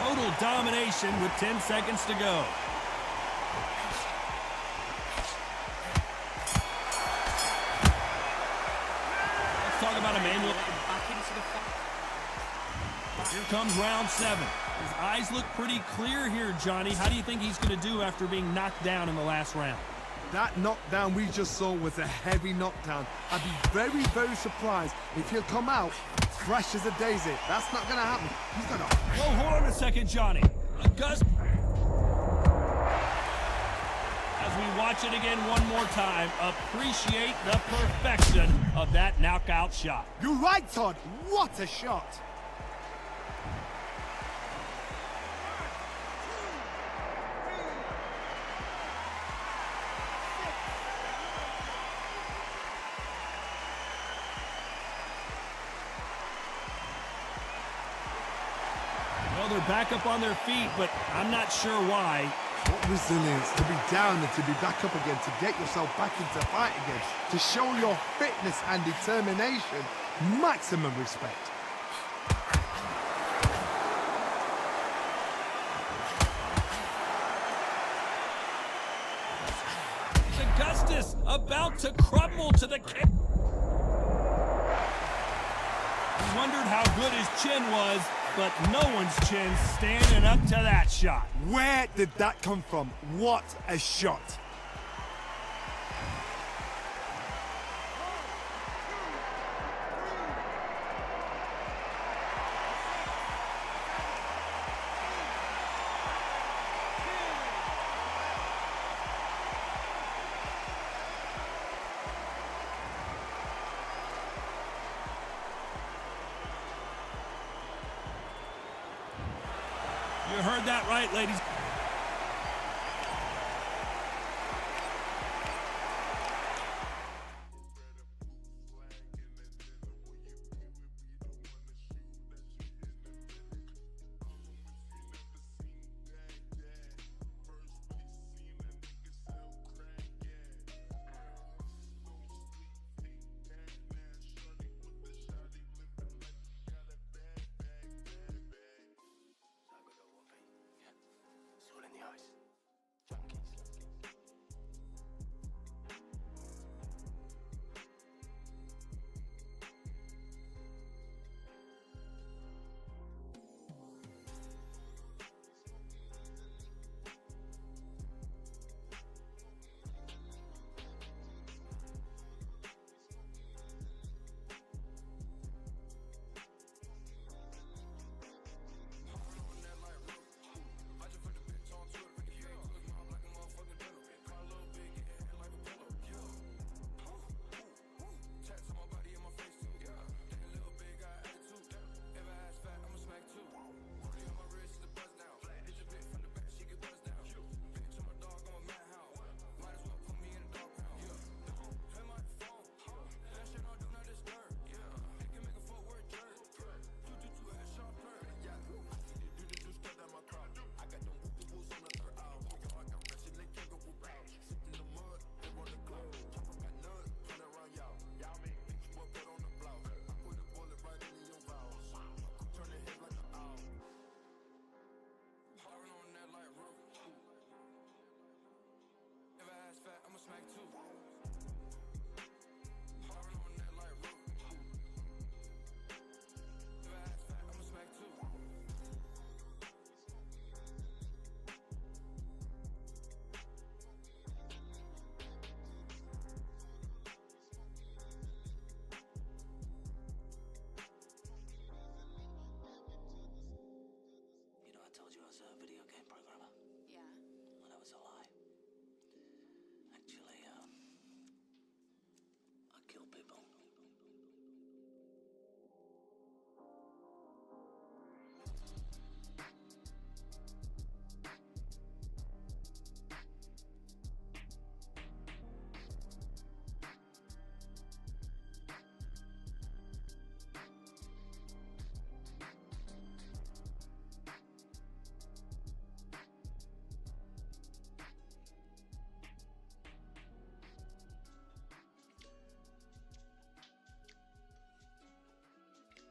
Total domination with 10 seconds to go. Let's talk about Emmanuel. Here comes round 7. His eyes look pretty clear here, Johnny. How do you think he's going to do after being knocked down in the last round? That knockdown we just saw was a heavy knockdown. I'd be very, very surprised if he'll come out fresh as a daisy. That's not going to happen. He's going to... Whoa, hold on a second, Johnny. Augustus. As we watch it again one more time, appreciate the perfection of that knockout shot. You're right, Todd. What a shot. Well, they're back up on their feet, but I'm not sure why. What resilience to be down and to be back up again, to get yourself back into fight again, to show your fitness and determination. Maximum respect. Augustus about to crumble to the canvas. We wondered how good his chin was, but no one's chin standing up to that shot. Where did that come from? What a shot. heard that right, ladies.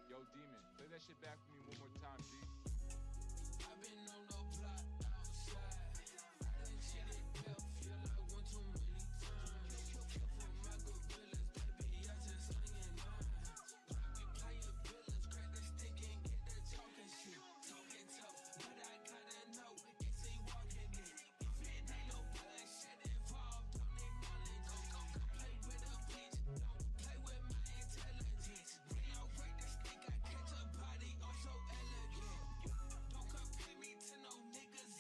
Yo, Demon, play that shit back for me one more time, G. I've been on the block outside. I done cheated, kept feel like one too many times. For my gorillas, baby, I just ain't lying. We play your villas, crack the stick and get the talking shit. Talking tough, but I gotta know it's a walking it. If it ain't no bullshit involved, don't acknowledge it. Don't play with a bitch, don't play with my intelligence. Relocate the stick, I catch a body, I'm so elegant. Don't compare me to no niggas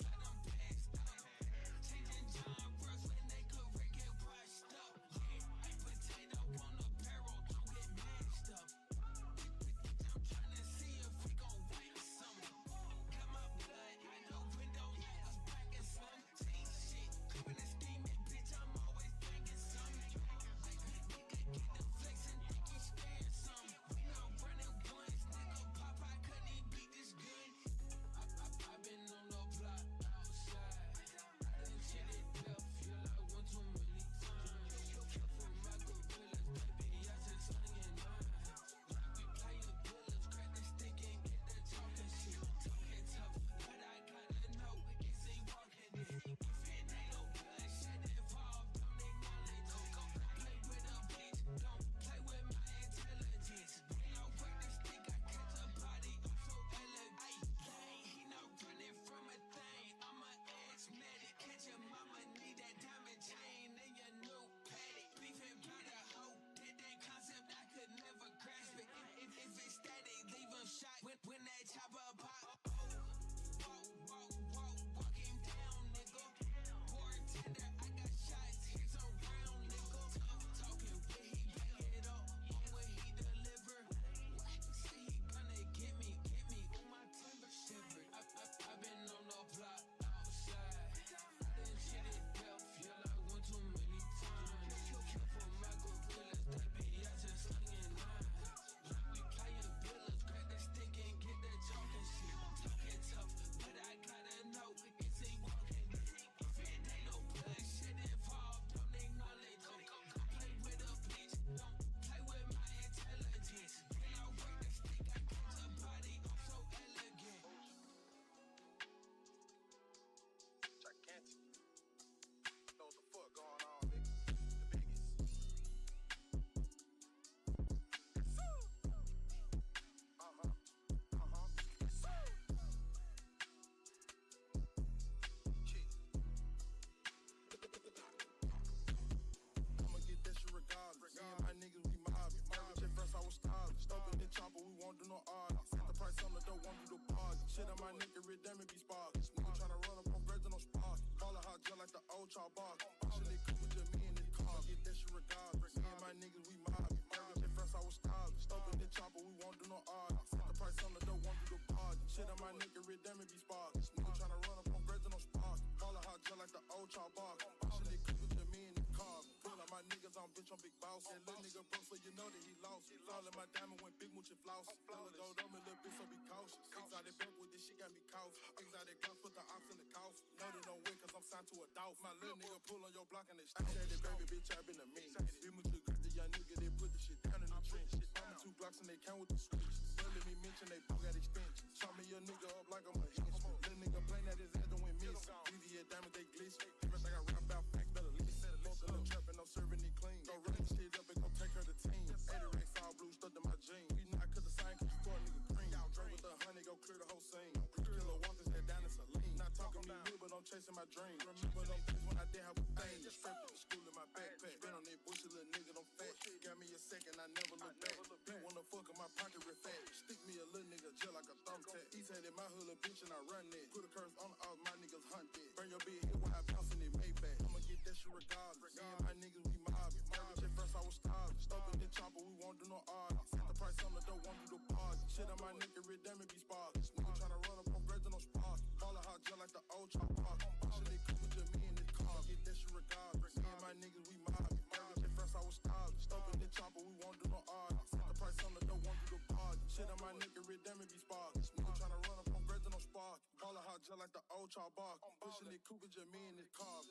y'all bark. Pushing it cool with me in the car. Get that shit regardless. Me and my niggas, we mob. At first I was starving. Stopping the chopper, we won't do no art. Set the price on the door, won't do the party. Shit on my nigga, red damn it be sparking. Nigga tryna run up on bread and no spark. Call a hot just like the old y'all bark. Pushing it cool with me in the car. Pull up my niggas on bitch on big boss. That little nigga broke so you know that he lost. All in my diamond went big moochie floss. Dollar gold on me, little bitch, so be cautious. Exotic back with this shit got me caught. Exotic gloves put the ops in the cough. Know they don't win cause I'm signed to a Dolph. My little nigga pull on your block and they stop. Said it, baby, bitch, I been a mean. Big moochie got the young nigga, they put the shit down in the trench. I'm 2 blocks and they count with the switch. Don't let me mention they both got extensions. Chop me your nigga up like I'm a henchman. Little nigga playing at his head don't win miss. VVA diamond, they glitch. Everything I rap about facts better listen. Both of them trapping, no serving it clean. Go run this shit up and go take her to team. 80 racks all blue stuck to my jeans. We not cut the sign cause you thought nigga green. Drink with the honey, go clear the whole scene. Killer walkers head down in saline. Not talking me real, but I'm chasing my dream. Remember those things when I did have a thing. Strapped to the school in my backpack. Been on that bullshit, little nigga, don't fat. Got me a second, I never look back. Bitch wanna fuck in my pocket real fat. Stick me a little nigga just like a thumbtack. East had in my hood, little bitch, and I run that. Put a curse on all my niggas hunt that. Burn your big head while I bounce in it Maybach. I'ma get that shit regardless. Me and my niggas, we mobbing. At first I was starving. Stopping the chopper, we won't do no art. Set the price on the door, won't do the party. Shit on my nigga, red damn it be sparking. Nigga tryna run up on bread and no spark. Call a hot just like the old chop park. Pushing it cool with me in the car. Get that shit regardless. Me and my niggas, we mobbing. At first I was starving. Stopping the chopper, we won't do no art. Set the price on the door, won't do the party. Shit on my nigga, red damn it be sparking. Nigga tryna run up on bread and no spark. Call a hot just like the old chop bark. Pushing it cool with me in the car.